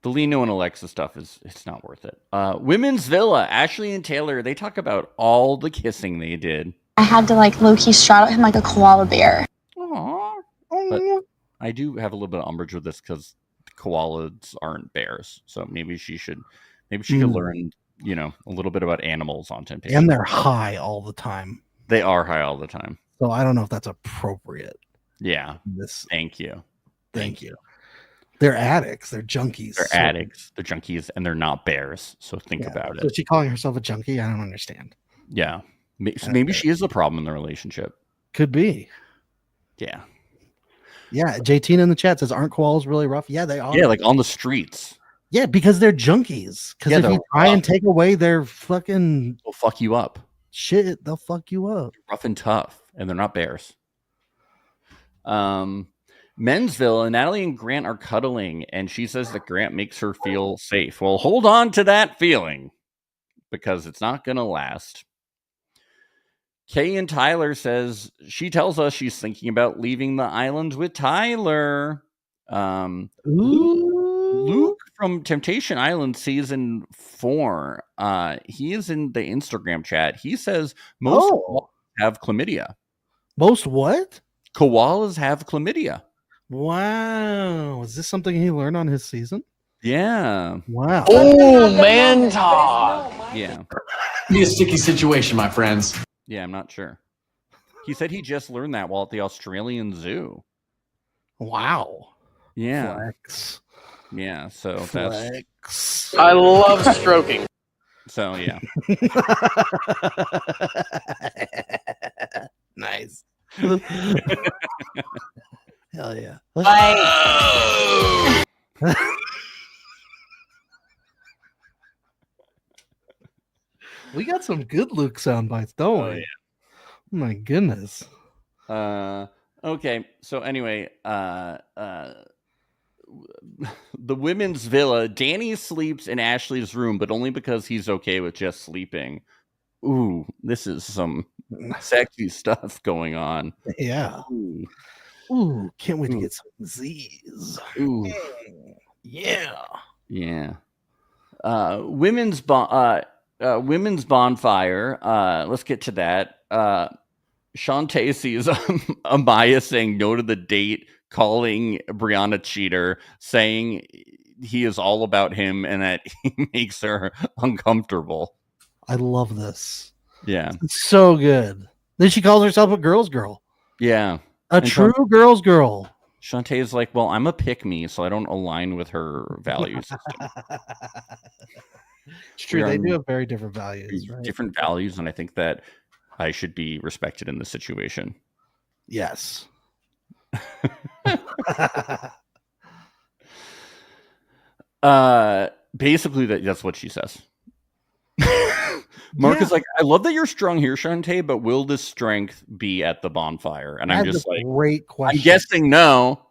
The Lino and Alexa stuff it's not worth it. Women's Villa, Ashley and Taylor, they talk about all the kissing they did. I had to low-key straddle him like a koala bear. Aww. But I do have a little bit of umbrage with this because koalas aren't bears. So maybe she could learn, a little bit about animals on Temptation. And they're high all the time. They are high all the time. So I don't know if that's appropriate. Yeah. Thank you. Thank you. They're addicts. They're junkies. They're addicts. They're junkies, and they're not bears. So think about it. So is she calling herself a junkie? I don't understand. Yeah. Maybe she is the problem in the relationship. Could be. Yeah. Yeah. JT in the chat says, aren't koalas really rough? Yeah, they are. Yeah, like on the streets. Yeah, because they're junkies. Because if you try and take away their fucking... They'll fuck you up. Shit, they'll fuck you up. Rough and tough, and they're not bears. Mensville and Natalie and Grant are cuddling, and she says that Grant makes her feel safe. Well, hold on to that feeling, because it's not going to last. Kay and Tyler says she tells us she's thinking about leaving the island with Tyler. Luke from Temptation Island season 4. He is in the Instagram chat. He says most koalas have chlamydia. Most what? Koalas have chlamydia. Wow. Is this something he learned on his season? Yeah. Wow. Oh, man talk. Yeah. Be a sticky situation, my friends. Yeah, I'm not sure. He said he just learned that while at the Australian Zoo. Wow. Yeah. Flex. Yeah, so Flex. I love stroking. So, yeah. Nice. Hell yeah. We got some good Luke sound bites, don't we? Yeah. Oh my goodness. Okay, so anyway, the women's villa, Danny sleeps in Ashley's room, but only because he's okay with just sleeping. Ooh, this is some sexy stuff going on. Yeah. Ooh, can't wait to get some Z's. Ooh. Yeah. Yeah. Women's bonfire. Let's get to that. Shantae sees Amaya saying no to the date, calling Brianna cheater, saying he is all about him and that he makes her uncomfortable. I love this. Yeah. It's so good. Then she calls herself a girl's girl. Yeah. A true girl's girl. Shantae is like, well, I'm a pick-me, so I don't align with her value system. It's true. They do have very different values, right? Different values, and I think that I should be respected in this situation. Yes. Basically, that's what she says. Mark Yeah. is like, I love that you're strong here, Shantae, but will this strength be at the bonfire? And I'm That's just a like, great question. I'm guessing no.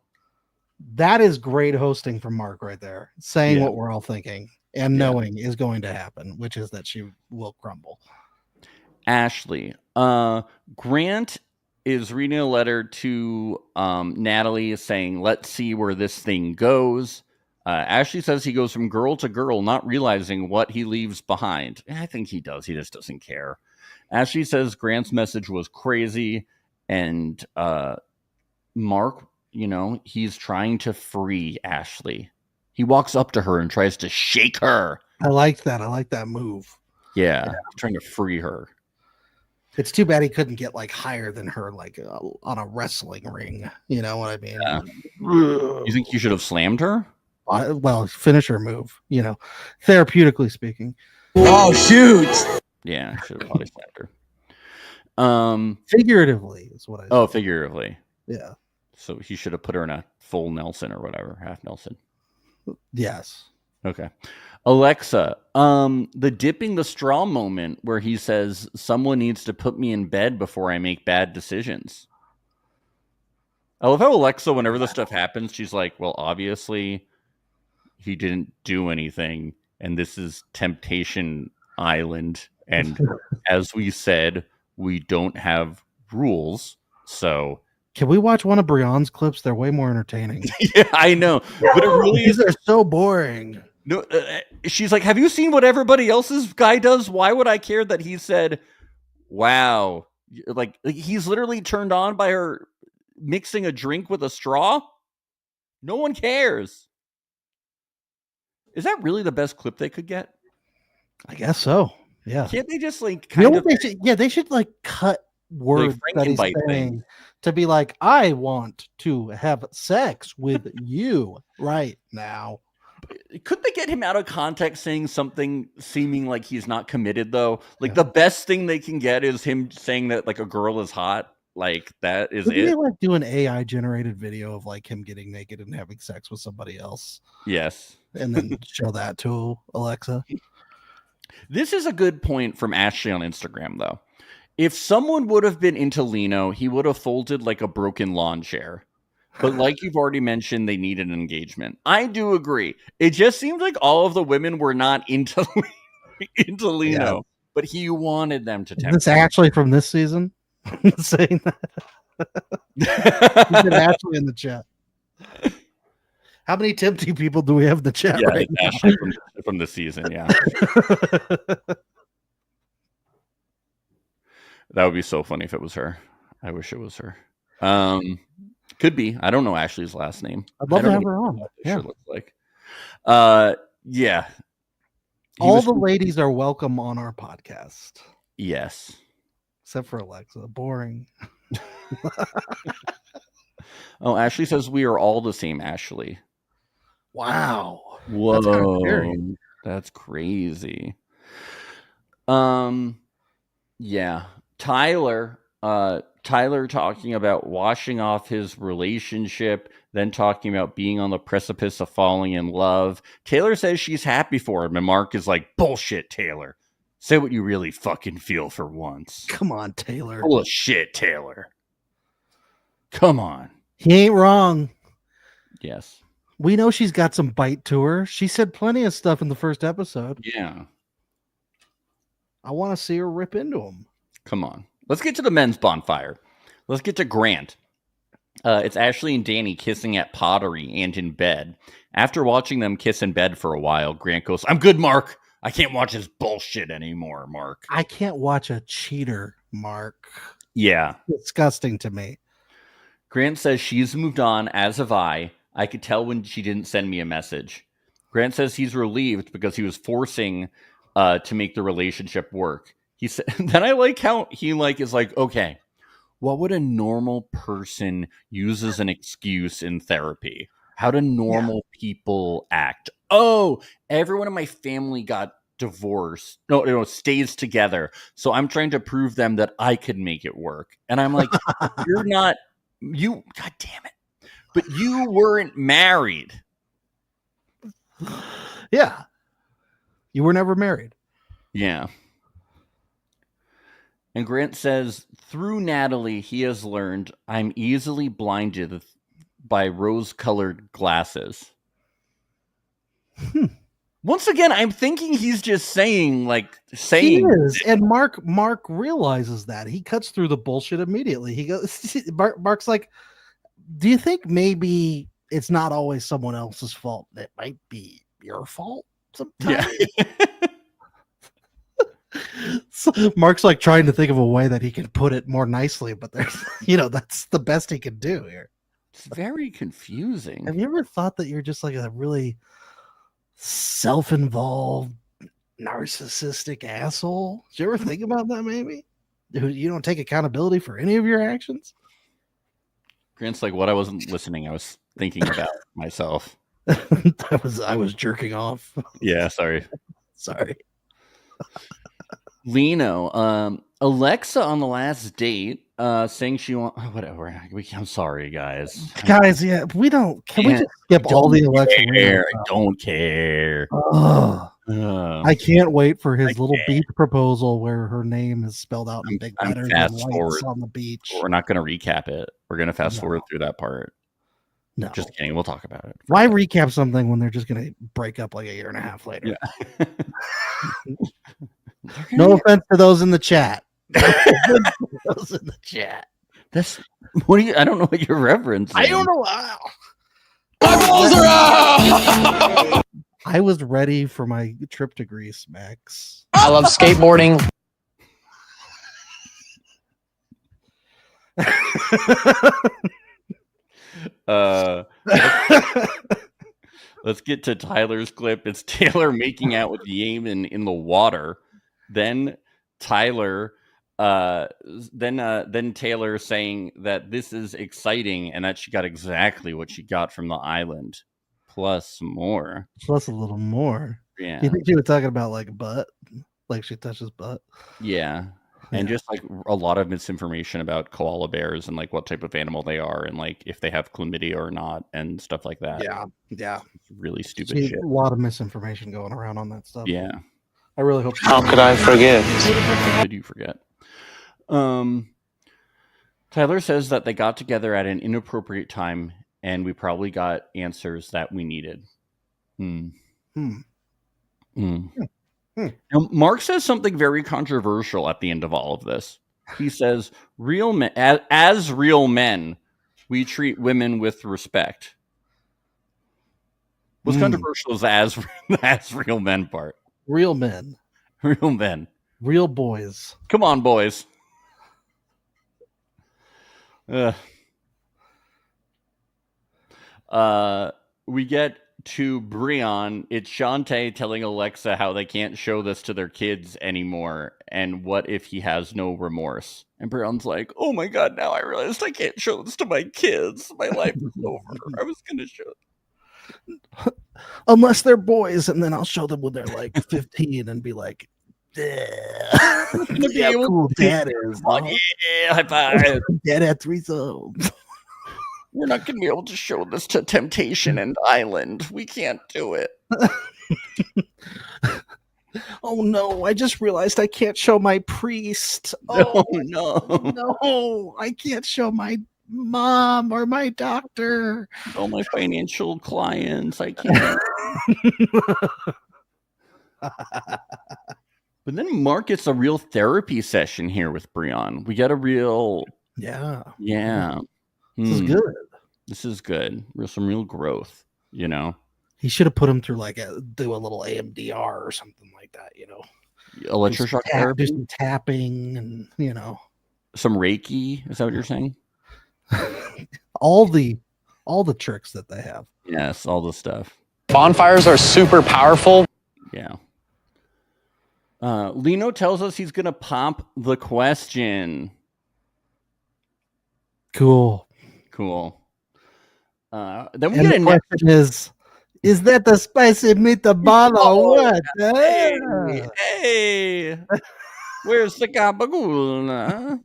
That is great hosting from Mark right there, saying Yeah. what we're all thinking and Yeah. knowing is going to happen, which is that she will crumble. Ashley. Grant is reading a letter to Natalie saying, let's see where this thing goes. Ashley says he goes from girl to girl, not realizing what he leaves behind. And I think he does. He just doesn't care. Ashley says Grant's message was crazy. And Mark, he's trying to free Ashley. He walks up to her and tries to shake her. I like that. I like that move. Yeah. Trying to free her. It's too bad he couldn't get like higher than her, like on a wrestling ring. You know what I mean? Yeah. You think you should have slammed her? Well, finisher move, therapeutically speaking. Oh, shoot. Yeah, should have probably slammed her. Figuratively is what I said. Oh, figuratively. Yeah. So he should have put her in a full Nelson or whatever, half Nelson. Yes. Okay. Alexa, the dipping the straw moment where he says someone needs to put me in bed before I make bad decisions. I love how Alexa, whenever this stuff happens, she's like, well, obviously he didn't do anything, and this is Temptation Island, and as we said, we don't have rules, so can we watch one of Brianne's clips? They're way more entertaining. yeah, I know, but it really is. They're so boring. No, she's like, have you seen what everybody else's guy does? Why would I care that he said, wow, like he's literally turned on by her mixing a drink with a straw? No one cares. Is that really the best clip they could get? I guess so. Yeah. Can't they just like they should like cut words that he's saying to be like, I want to have sex with you right now. Could they get him out of context saying something seeming like he's not committed though? Like the best thing they can get is him saying that like a girl is hot. Like that is Could it. they like do an AI generated video of like him getting naked and having sex with somebody else? Yes. And then show that to Alexa. This is a good point from Ashley on Instagram though. If someone would have been into Lino, he would have folded like a broken lawn chair. But like you've already mentioned, they need an engagement. I do agree. It just seems like all of the women were not into Lino, but he wanted them to tempt. Is this actually from this season? Saying that. He's been actually in the chat. How many tempting people do we have in the chat? Yeah, right it's Ashley from the season. Yeah. That would be so funny if it was her. I wish it was her. Could be. I don't know Ashley's last name. I'd love to have her on. Yeah. Yeah. Looks like. Yeah. All the ladies are welcome on our podcast. Yes. Except for Alexa. Boring. Oh, Ashley says we are all the same, Ashley. Wow. Whoa. That's kind of scary. That's crazy. Yeah. Tyler talking about washing off his relationship, then talking about being on the precipice of falling in love. Taylor says she's happy for him, and Mark is like, bullshit, Taylor. Say what you really fucking feel for once. Come on, Taylor. Full of shit, Taylor. Come on. He ain't wrong. Yes. We know she's got some bite to her. She said plenty of stuff in the first episode. Yeah. I want to see her rip into him. Come on. Let's get to the men's bonfire. Let's get to Grant. It's Ashley and Danny kissing at pottery and in bed. After watching them kiss in bed for a while, Grant goes, I'm good, Mark. I can't watch this bullshit anymore, Mark. I can't watch a cheater, Mark. Yeah. Disgusting to me. Grant says she's moved on, as have I. I could tell when she didn't send me a message. Grant says he's relieved because he was forcing to make the relationship work. He said, then I like how he is like, okay, what would a normal person use as an excuse in therapy? How do normal people act? Oh, everyone in my family got divorced. No, stays together. So I'm trying to prove them that I could make it work. And I'm like, you're not, God damn it. But you weren't married. Yeah. You were never married. Yeah. And Grant says, through Natalie, he has learned I'm easily blinded by rose-colored glasses. Once again, I'm thinking he's just saying. He is, and Mark realizes that. He cuts through the bullshit immediately. He goes, Mark's like, do you think maybe it's not always someone else's fault? It might be your fault sometimes. Yeah. So Mark's like trying to think of a way that he can put it more nicely, but there's, that's the best he can do here. It's very confusing. Have you ever thought that you're just like a really self-involved, narcissistic asshole? Did you ever think about that? Maybe you don't take accountability for any of your actions. Grant's like, what? I wasn't listening. I was thinking about myself. I was jerking off. Yeah, sorry. Lino, Alexa on the last date, saying she wants whatever. I'm sorry, guys. Yeah, we don't. Can we just skip all the Alexa? I don't care. I can't wait for his little beach proposal where her name is spelled out in big letters and lights on the beach. We're not going to recap it. We're going to fast forward through that part. No, just kidding. We'll talk about it. Why recap something when they're just going to break up like a year and a half later? Yeah. No offense to those in the chat. Those in the chat. That's what do you? I don't know what your reference. I don't know. My balls are out! I was ready for my trip to Greece, Max. I love skateboarding. Let's get to Tyler's clip. It's Taylor making out with Yeaman in the water. Then Tyler, then Taylor saying that this is exciting and that she got exactly what she got from the island, plus more. Plus a little more. Yeah. You think she was talking about like butt, like she touches butt? Yeah. And just like a lot of misinformation about koala bears and like what type of animal they are and like if they have chlamydia or not and stuff like that. Yeah. It's really stupid shit. A lot of misinformation going around on that stuff. Yeah. I really hope. How could I forget? How did you forget? Tyler says that they got together at an inappropriate time and we probably got answers that we needed. Now, Mark says something very controversial at the end of all of this. He says, "Real men, as real men, we treat women with respect." What's controversial is as real men part. Real men. Real men. Real boys. Come on, boys. We get to Breon. It's Shantae telling Alexa how they can't show this to their kids anymore, and what if he has no remorse. And Breon's like, oh my god, now I realized I can't show this to my kids. My life is over. I was going to show it. Unless they're boys, and then I'll show them when they're like 15 and be like, yeah, how cool dad is. Yeah, high five. Dad had threesomes. We're not going to be able to show this to Temptation and Island. We can't do it. Oh no, I just realized I can't show my priest. Oh no. No, I can't show my mom or my doctor. All my financial clients, I can't. But then Mark gets a real therapy session here with Breon. We get a real... Yeah. This is good. This is good. Some real growth, you know? He should have put him through do a little AMDR or something like that, you know? Electroshock therapy? Do some tapping and, you know. Some Reiki? Is that what you're saying? all the tricks that they have. Yes, all the stuff. Bonfires are super powerful. Yeah. Lino tells us he's going to pop the question. Cool. Then we and get the question is that the spicy meatball or what? Hey, where's the gabagool?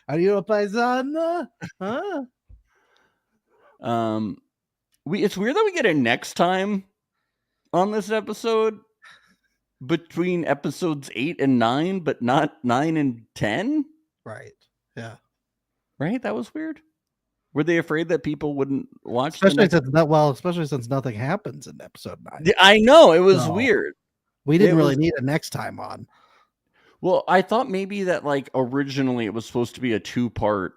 Are you a paisana? Huh? It's weird that we get it next time on this episode between episodes 8 and 9, but not 9 and 10? Right. Yeah. Right? That was weird. Were they afraid that people wouldn't watch Especially since nothing happens in episode 9. I know, it was No. weird. We didn't really need a next time on. Well, I thought maybe that like originally it was supposed to be a 2-part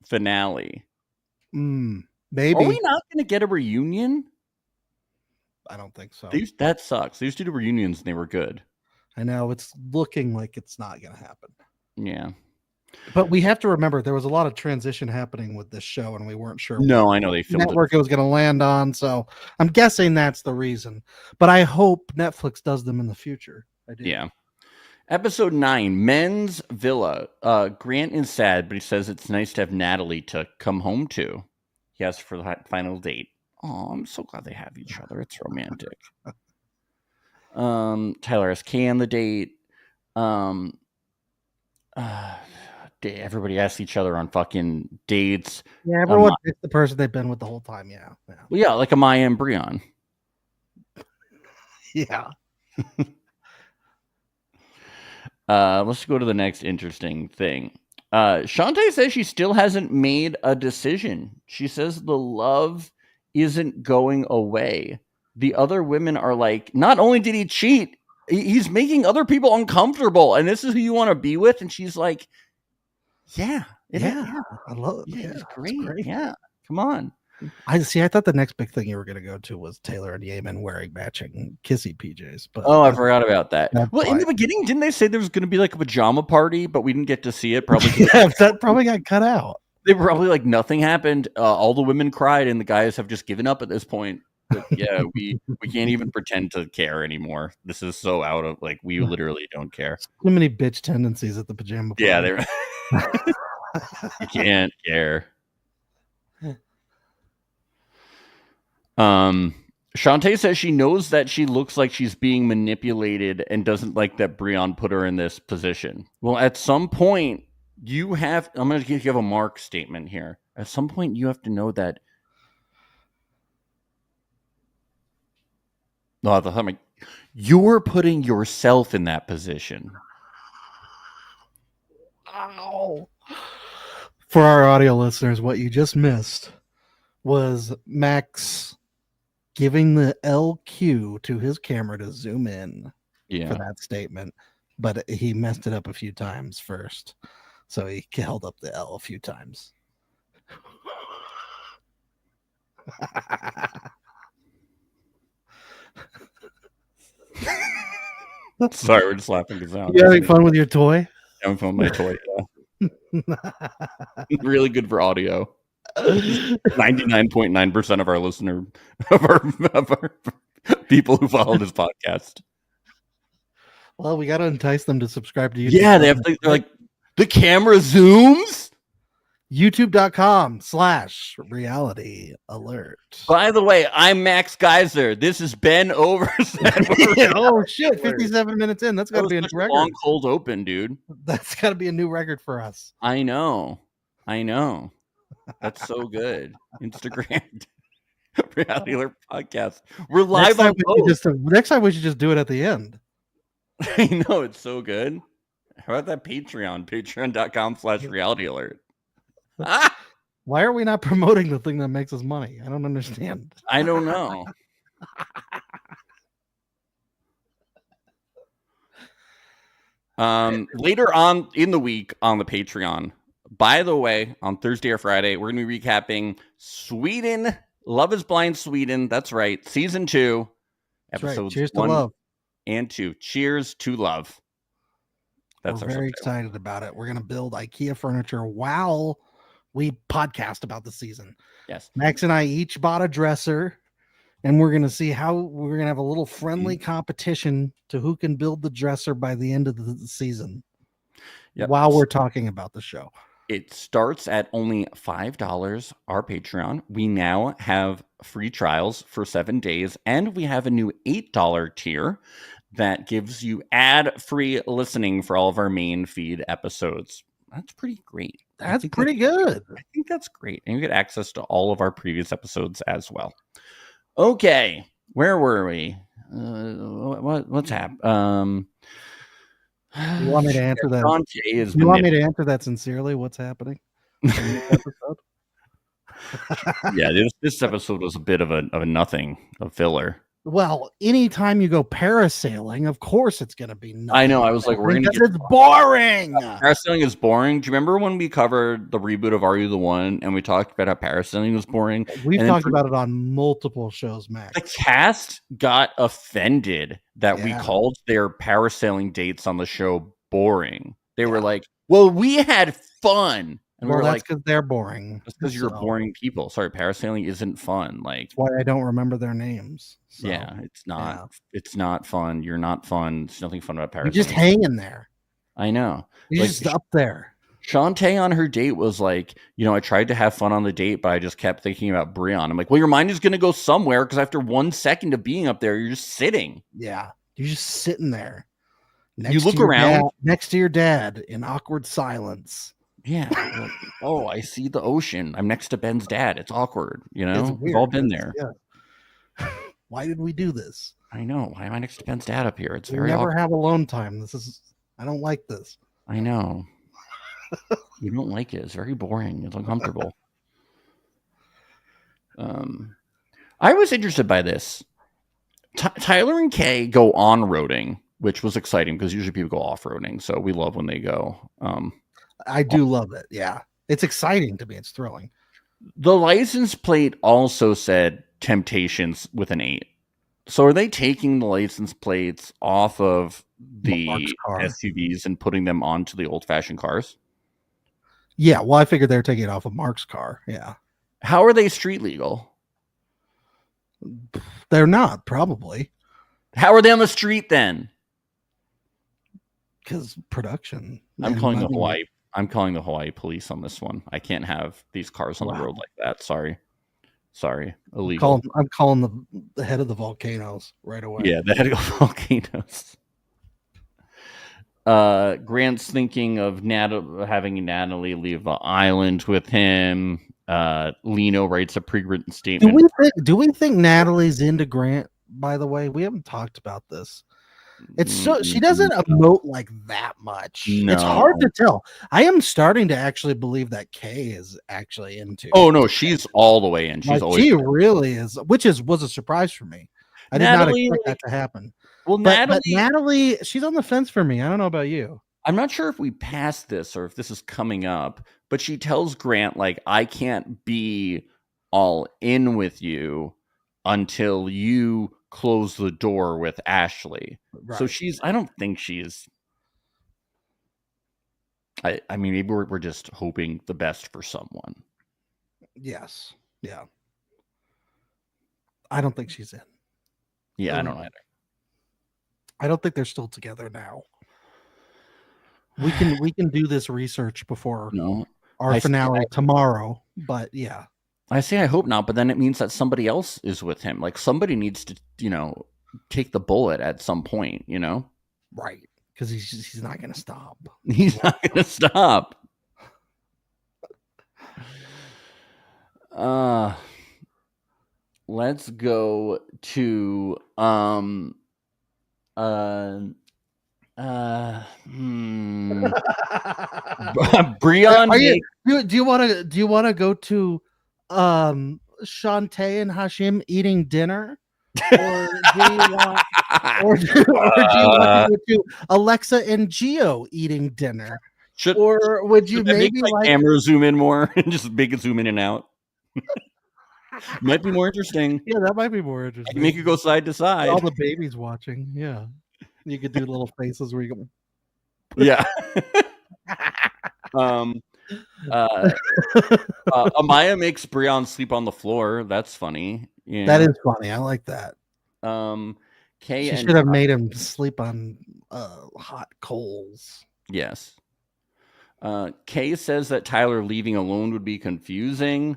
finale. Maybe. Are we not going to get a reunion? I don't think so. That sucks. They used to do reunions and they were good. I know it's looking like it's not going to happen. Yeah. But we have to remember there was a lot of transition happening with this show, and we weren't sure. No, I know they filmed network it was going to land on, so I'm guessing that's the reason. But I hope Netflix does them in the future. I do. Yeah. Episode 9, Men's Villa. Grant is sad, but he says it's nice to have Natalie to come home to. He asks for the final date. Oh, I'm so glad they have each other. It's romantic. Tyler has Kay on the date. Everybody asks each other on fucking dates. Yeah, everyone picks the person they've been with the whole time. Yeah. Well, yeah, like Amaya and Breon. Yeah. Let's go to the next interesting thing. Shantae says she still hasn't made a decision. She says the love isn't going away. The other women are like, not only did he cheat, he's making other people uncomfortable, and this is who you want to be with. And she's like, yeah, I love it. Yeah, it's great. Yeah, come on. I thought the next big thing you were going to go to was Taylor and Yemen wearing matching kissy PJs. But I forgot about that. Well, fine. in the beginning, didn't they say there was going to be like a pajama party, but we didn't get to see it? Probably. Yeah, that probably got cut out. They were probably like nothing happened. All the women cried, and the guys have just given up at this point. But yeah, we can't even pretend to care anymore. This is so out of like we literally don't care. Too many bitch tendencies at the pajama party. Yeah, they're. You can't care. Shantae says she knows that she looks like she's being manipulated and doesn't like that Breon put her in this position. Well, at some point, I'm going to give you a Mark statement here. At some point, you have to know that. No, you're putting yourself in that position. Ow. For our audio listeners, what you just missed was Max giving the LQ to his camera to zoom in for that statement, but he messed it up a few times first, so he held up the L a few times. Sorry, we're just laughing because you having fun with your toy? Having fun with my toy. Yeah. Really good for audio. 99.9% of our listener of our people who follow this podcast. Well, we got to entice them to subscribe to YouTube. Yeah, they're like, the camera zooms. YouTube.com/reality alert. By the way, I'm Max Geyser. This is Ben over. Oh shit! 57 minutes in. That's got to be a new record. Long cold open, dude. That's got to be a new record for us. I know. That's so good. Instagram Reality Alert podcast. We're live on both. Next time we should just do it at the end. I know, it's so good. How about that Patreon? Patreon.com/reality alert. Why are we not promoting the thing that makes us money? I don't understand. I don't know. Later on in the week on the Patreon, by the way, on Thursday or Friday, we're going to be recapping Sweden, Love is Blind Sweden. That's right. Season 2, episodes right. Cheers 1 to love. and 2. Cheers to love. We're very excited about it. We're going to build IKEA furniture while we podcast about the season. Yes. Max and I each bought a dresser, and we're going to see how we're going to have a little friendly competition to who can build the dresser by the end of the season. Yep. While we're talking about the show. It starts at only $5, our Patreon. We now have free trials for 7 days, and we have a new $8 tier that gives you ad-free listening for all of our main feed episodes. That's pretty great. That's pretty good. I think that's great. And you get access to all of our previous episodes as well. Okay, where were we? What's happened? You want me to answer that? Shantae is You want me to answer that sincerely? What's happening in this episode? Yeah, this episode was a bit of a nothing, a filler. Well, anytime you go parasailing, of course it's going to be nothing. I know. I was like, we're gonna because get it's boring. parasailing is boring. Do you remember when we covered the reboot of Are You the One and we talked about how parasailing was boring? We've And talked about it on multiple shows, Max. the cast got offended that we Yeah. called their parasailing dates on the show boring. They were like, "Well, we had fun," and we Well, were that's like, because they're boring. "That's because you're So, boring people." Sorry, parasailing isn't fun. Like, That's why I don't remember their names. So, yeah, it's not. yeah. It's not fun. You're not fun. There's nothing fun about parasailing. You're just hanging there. I know. You're Like, just up there. Shantae on her date was like, I tried to have fun on the date, but I just kept thinking about Brian. I'm like, well, your mind is going to go somewhere because after 1 second of being up there, you're just sitting. Yeah. You're just sitting there. You look around next to your dad in awkward silence. Yeah. Like, oh, I see the ocean. I'm next to Ben's dad. It's awkward. It's We've all weird. been there. Yeah. Why did we do this? I know. Why am I next to Ben's dad up here? It's We very never awkward. have alone time. I don't like this. I know. You don't like it. It's very boring. It's uncomfortable. I was interested by this. Tyler and Kay go on-roading, which was exciting because usually people go off-roading. So we love when they go. I do love it. Yeah. It's exciting to me. It's thrilling. The license plate also said Temptations with an 8. So are they taking the license plates off of the Mark's car. SUVs and putting them onto the old-fashioned cars? Yeah. Well, I figured they're taking it off of Mark's car. Yeah. How are they street legal? They're not, probably. How are they on the street then? Because production. I'm and calling the money. Hawaii. I'm calling the Hawaii police on this one. I can't have these cars on the road like that. Sorry, illegal. I'm calling the head of the volcanoes right away. Yeah, the head of volcanoes. Grant's thinking of having Natalie leave the island with him. Lino writes a pre-written statement. Do we think Natalie's into Grant? By the way, we haven't talked about this. It's so she doesn't emote like that much. No. It's hard to tell. I am starting to actually believe that Kay is actually into. Oh no, she's all the way in. She's always. She really is, which was a surprise for me. I did not expect that to happen. Well, but Natalie, she's on the fence for me. I don't know about you. I'm not sure if we passed this or if this is coming up, but she tells Grant, like, I can't be all in with you until you close the door with Ashley. Right. So I don't think she's, I mean, maybe we're just hoping the best for someone. Yes. Yeah. I don't think she's in. Yeah, I don't either. I don't think they're still together now. We can do this research before our finale tomorrow, but yeah. I say I hope not, but then it means that somebody else is with him. Like somebody needs to, take the bullet at some point, Right. Because he's not going to stop. He's not going to stop. Let's go to Brian. Do you want to go to Shantae and Hashim eating dinner? Or do you want to go to Alexa and Gio eating dinner? Or would you maybe like camera zoom in more and just make it zoom in and out? Might be more interesting. Yeah, that might be more interesting. I can make it go side to side. All the babies watching. Yeah. You could do little faces where you go. Yeah. Amaya makes Brian sleep on the floor. That's funny. Yeah. That is funny. I like that. Kay she should have made him sleep on hot coals. Yes. Kay says that Tyler leaving alone would be confusing.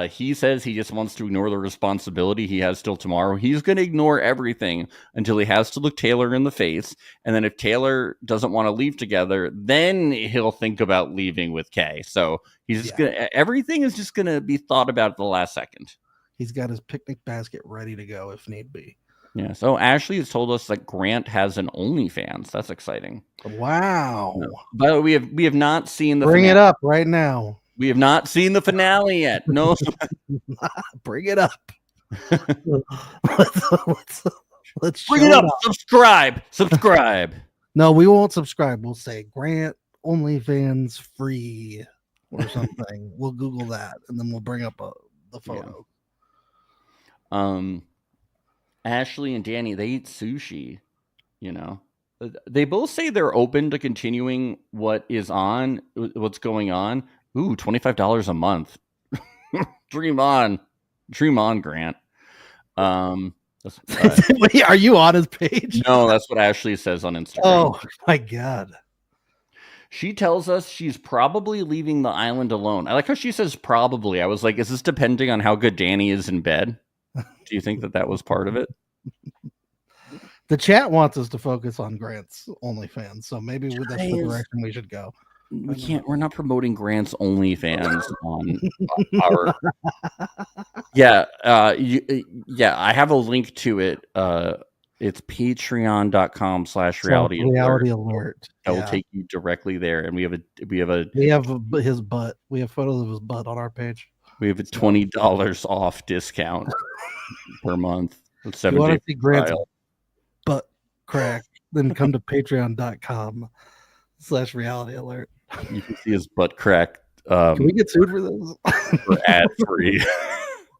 He says he just wants to ignore the responsibility he has till tomorrow. He's going to ignore everything until he has to look Taylor in the face. And then if Taylor doesn't want to leave together, then he'll think about leaving with Kay. So he's just everything is just going to be thought about at the last second. He's got his picnic basket ready to go if need be. Yeah. So Ashley has told us that Grant has an OnlyFans. That's exciting. Wow. But we have not seen the Bring finale. it up right now. We have not seen the finale yet. No. Bring it up. Let's Bring it up. Subscribe. No, we won't subscribe. We'll say Grant OnlyFans free or something. We'll Google that and then we'll bring up the photo. Yeah. Ashley and Danny, they eat sushi. They both say they're open to continuing what's going on. Ooh, $25 a month. Dream on, Grant. Wait, are you on his page? No, that's what Ashley says on Instagram. Oh my God. She tells us she's probably leaving the island alone. I like how she says probably. I was like, is this depending on how good Danny is in bed? Do you think that was part of it? The chat wants us to focus on Grant's OnlyFans, so maybe that's the direction we should go. We can't. We're not promoting Grant's OnlyFans on our. Yeah, I have a link to it. It's patreon.com/reality alert. That will take you directly there, and we have his butt. We have photos of his butt on our page. We have a $20 off discount per month. With 7 you want days to see Grant's trial. butt crack? Then come to patreon.com/reality alert. You can see his butt crack. Can we get sued for this? For ad free.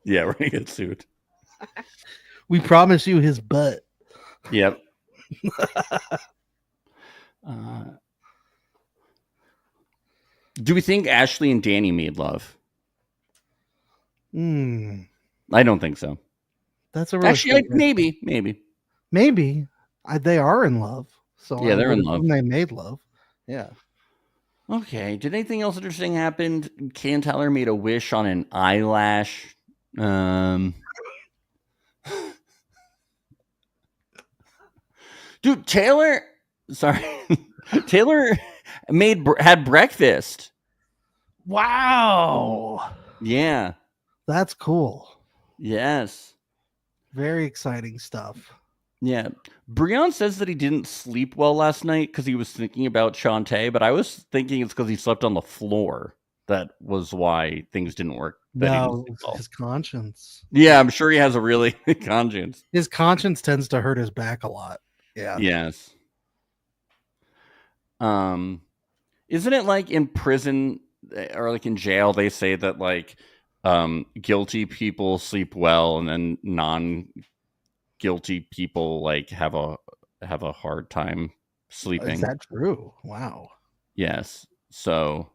Yeah, we're gonna get sued. We promise you his butt. Yep. Do we think Ashley and Danny made love? I don't think so. That's a really actually maybe. They are in love. So yeah, they're in love. They made love. Yeah. Okay. Did anything else interesting happen? Kay and Tyler made a wish on an eyelash. Dude, Taylor had breakfast. Wow. Yeah. That's cool. Yes. Very exciting stuff. Yeah. Breon says that he didn't sleep well last night because he was thinking about Shantae, but I was thinking it's because he slept on the floor. That was why things didn't work. No, his conscience. Yeah, I'm sure he has a really conscience. His conscience tends to hurt his back a lot. Yeah. Yes. Isn't it like in prison or like in jail, they say that like guilty people sleep well and then non-guilty people like have a hard time sleeping. Is that true? Wow. Yes. So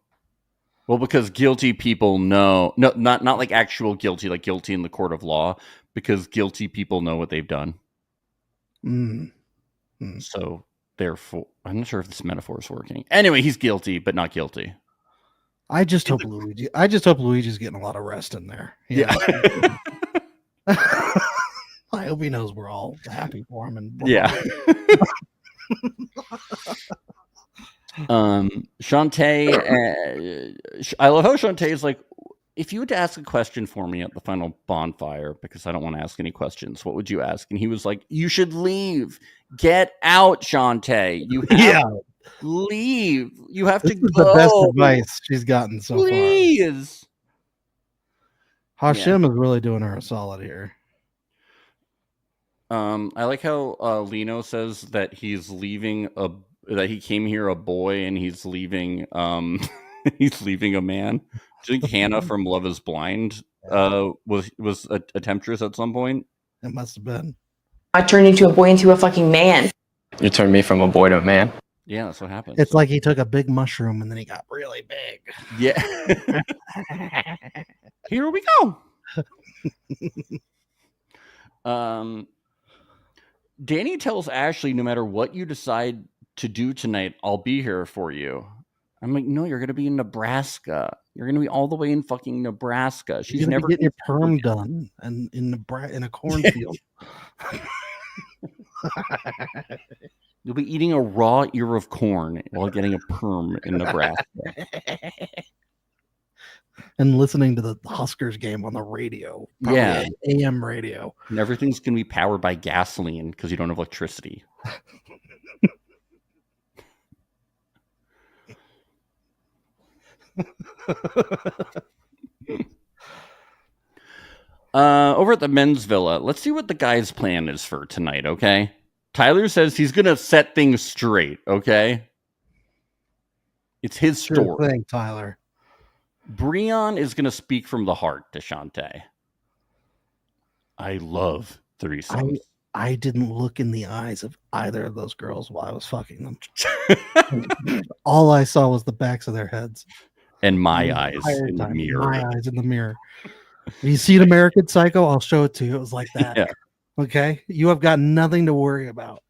because guilty people know not like actual guilty, like guilty in the court of law, because guilty people know what they've done. So therefore, I'm not sure if this metaphor is working. Anyway, he's guilty, but not guilty. I just hope Luigi's getting a lot of rest in there. Yeah. I hope he knows we're all happy for him. And yeah. Shantae, I love how Shantae is like, if you had to ask a question for me at the final bonfire, because I don't want to ask any questions, what would you ask? And he was like, you should leave. Get out, Shantae. You have to leave. You have to go. The best advice she's gotten so Please. far. Hashim is really doing her a solid here. I like how Lino says that he's leaving that he came here a boy and he's leaving he's leaving a man. Do you think Hannah from Love is Blind was a temptress at some point? It must have been. I turned into a boy into a fucking man. You turned me from a boy to a man. Yeah, that's what happened. It's like he took a big mushroom and then he got really big. Yeah. Here we go. Danny tells Ashley, no matter what you decide to do tonight, I'll be here for you. I'm like, no, you're going to be in Nebraska. You're going to be all the way in fucking Nebraska. She's never getting your perm done and in a cornfield. You'll be eating a raw ear of corn while getting a perm in Nebraska. and listening to the Huskers game on the radio. Probably Yeah. AM radio. And everything's going to be powered by gasoline because you don't have electricity. Over at the men's villa, let's see what the guy's plan is for tonight, okay? Tyler says he's going to set things straight, okay? It's his story. Sure thing, Tyler. Breon is going to speak from the heart to Shantae. I love threesomes. I didn't look in the eyes of either of those girls while I was fucking them. All I saw was the backs of their heads. And my eyes in the mirror. My eyes in the mirror. You see an American Psycho? I'll show it to you. It was like that. Yeah. Okay? You have got nothing to worry about.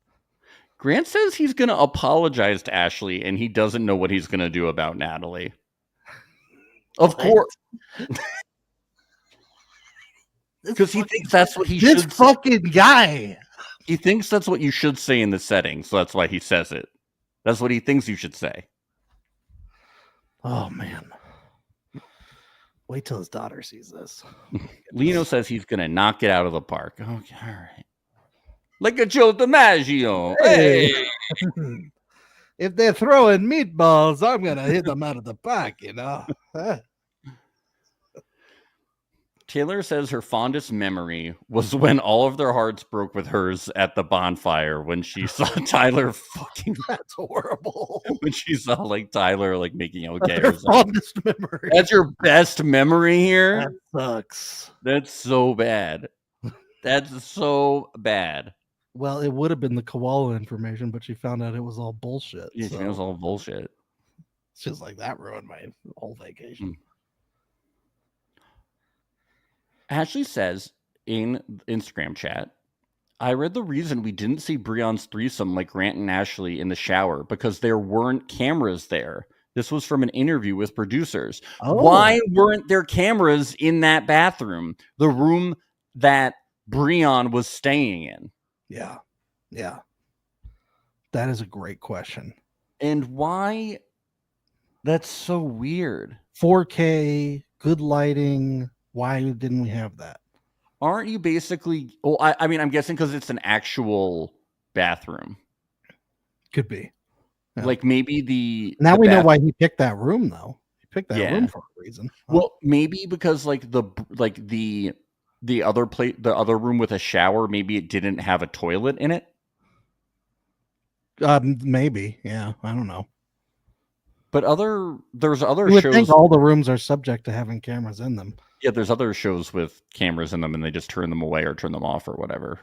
Grant says he's going to apologize to Ashley, and he doesn't know what he's going to do about Natalie. Of course. Because he thinks that's what he should say. This fucking guy. He thinks that's what you should say in the setting, so that's why he says it. That's what he thinks you should say. Oh, man. Wait till his daughter sees this. Lino says he's going to knock it out of the park. Okay, all right. Like a Joe DiMaggio. Hey! If they're throwing meatballs, I'm going to hit them out of the park, you know? Taylor says her fondest memory was when all of their hearts broke with hers at the bonfire when she saw Tyler fucking. That's horrible. When she saw like Tyler like making okay Her or something. fondest memory. That's your best memory here? That sucks. That's so bad. That's so bad. Well, it would have been the koala information, but she found out it was all bullshit. Yeah, So it was all bullshit. it's just like that ruined my whole vacation. Ashley says in Instagram chat, I read the reason we didn't see Breon's threesome like Grant and Ashley in the shower because there weren't cameras there. This was from an interview with producers. Oh. Why weren't there cameras in that bathroom? The room that Breon was staying in. Yeah. Yeah. That is a great question. And why? That's so weird. 4K, good lighting. Why didn't we have that? Aren't you basically... Well, I mean, I'm guessing because it's an actual bathroom. Could be. Yeah. Like maybe the... Now the we know why he picked that room, though. He picked that Yeah. room for a reason. Well, maybe because like the other the other room with a shower, maybe it didn't have a toilet in it. Maybe. Yeah. I don't know. But there's other You would shows. think all the rooms are subject to having cameras in them. Yeah, there's other shows with cameras in them, and they just turn them away or turn them off or whatever.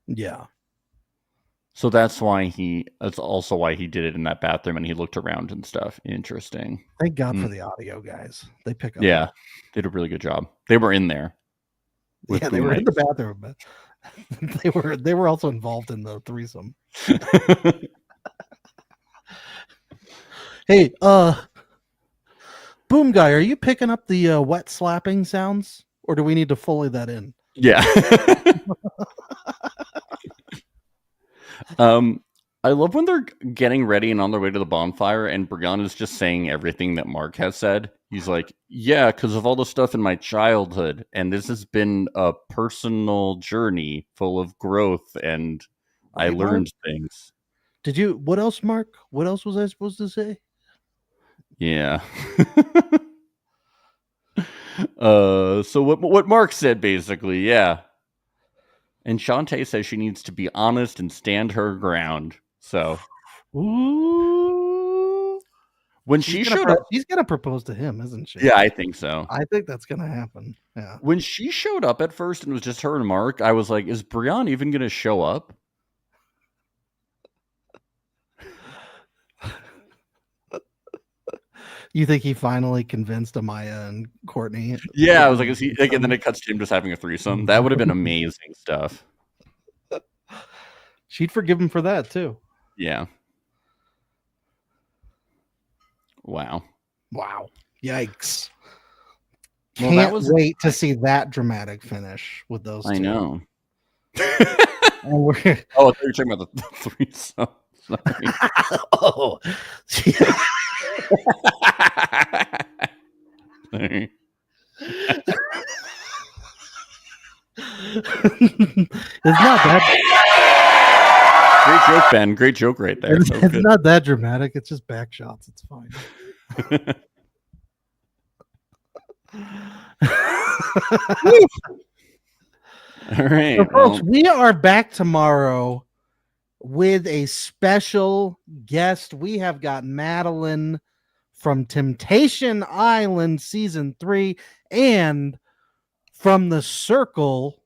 Yeah. So that's why that's also why he did it in that bathroom, and he looked around and stuff. Interesting. Thank God for the audio guys. They pick up. Yeah, they did a really good job. They were in there. with Yeah, they boom were in the mics. bathroom, but they were also involved in the threesome. Hey, Boom Guy, are you picking up the wet slapping sounds, or do we need to Foley that in? Yeah. I love when they're getting ready and on their way to the bonfire, and Brianna is just saying everything that Mark has said. He's like, yeah, because of all the stuff in my childhood, and this has been a personal journey full of growth, and I learned things. What else, Mark? What else was I supposed to say? Yeah. So what Mark said, basically, yeah. And Shantae says she needs to be honest and stand her ground. So, Ooh. when she showed up, she's gonna propose to him, isn't she? yeah, I think so. I think that's gonna happen. Yeah. When she showed up at first and it was just her and Mark, I was like, is Brian even gonna show up? You think he finally convinced Amaya and Courtney? Yeah, I was like, is he? Like, and then it cuts to him just having a threesome. That would have been amazing stuff. She'd forgive him for that too. Yeah. Wow. Wow. Yikes. Well, Can't that was wait to see that dramatic finish with those two. I know. And we're... Oh, I thought you were talking about the threesome. Oh. Sorry. It's not that. Great joke, Ben. Great joke right there. It's not that dramatic. It's just back shots. It's fine. All right, So, folks, we are back tomorrow with a special guest. We have got Madeline from Temptation Island season 3 and from the Circle.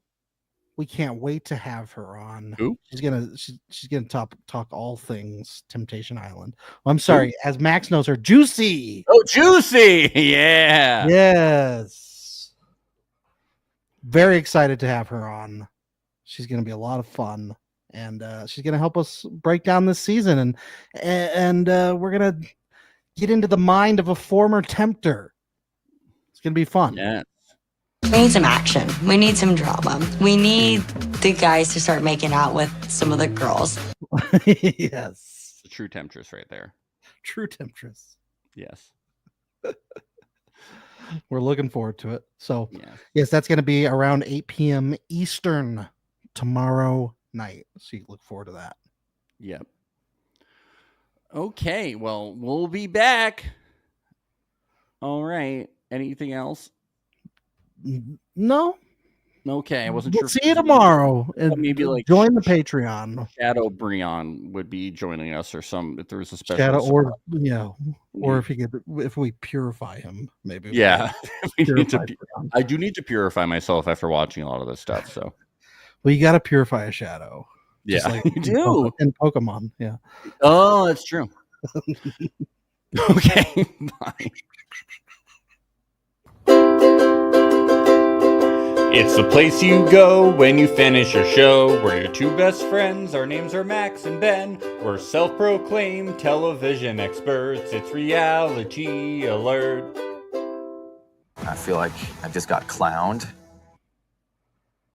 We can't wait to have her on. Who? She's gonna talk all things Temptation Island. Well, I'm sorry, as Max knows her, Juicy. Oh, Juicy! Yeah. Yes. Very excited to have her on. She's gonna be a lot of fun, and she's gonna help us break down this season, and we're gonna get into the mind of a former tempter. It's gonna be fun. Yeah. We need some action. We need some drama. We need the guys to start making out with some of the girls. Yes. The true temptress right there. True temptress. Yes. We're looking forward to it. So, Yeah. yes, that's going to be around 8 p.m. Eastern tomorrow night. So you look forward to that. Yep. Okay. Well, we'll be back. All right. Anything else? No. Okay. I wasn't We'll sure. see you tomorrow. And maybe like join the Patreon. Shadow Breon would be joining us, or if there was a special Shadow, or if we purify him, maybe. Yeah. We need to Breon. I do need to purify myself after watching a lot of this stuff. So, well, you got to purify a shadow. yeah, like you do in Pokemon. Yeah. Oh, that's true. Okay. Bye. It's the place you go when you finish your show. We're your two best friends. Our names are Max and Ben. We're self-proclaimed television experts. It's reality alert. I feel like I just got clowned.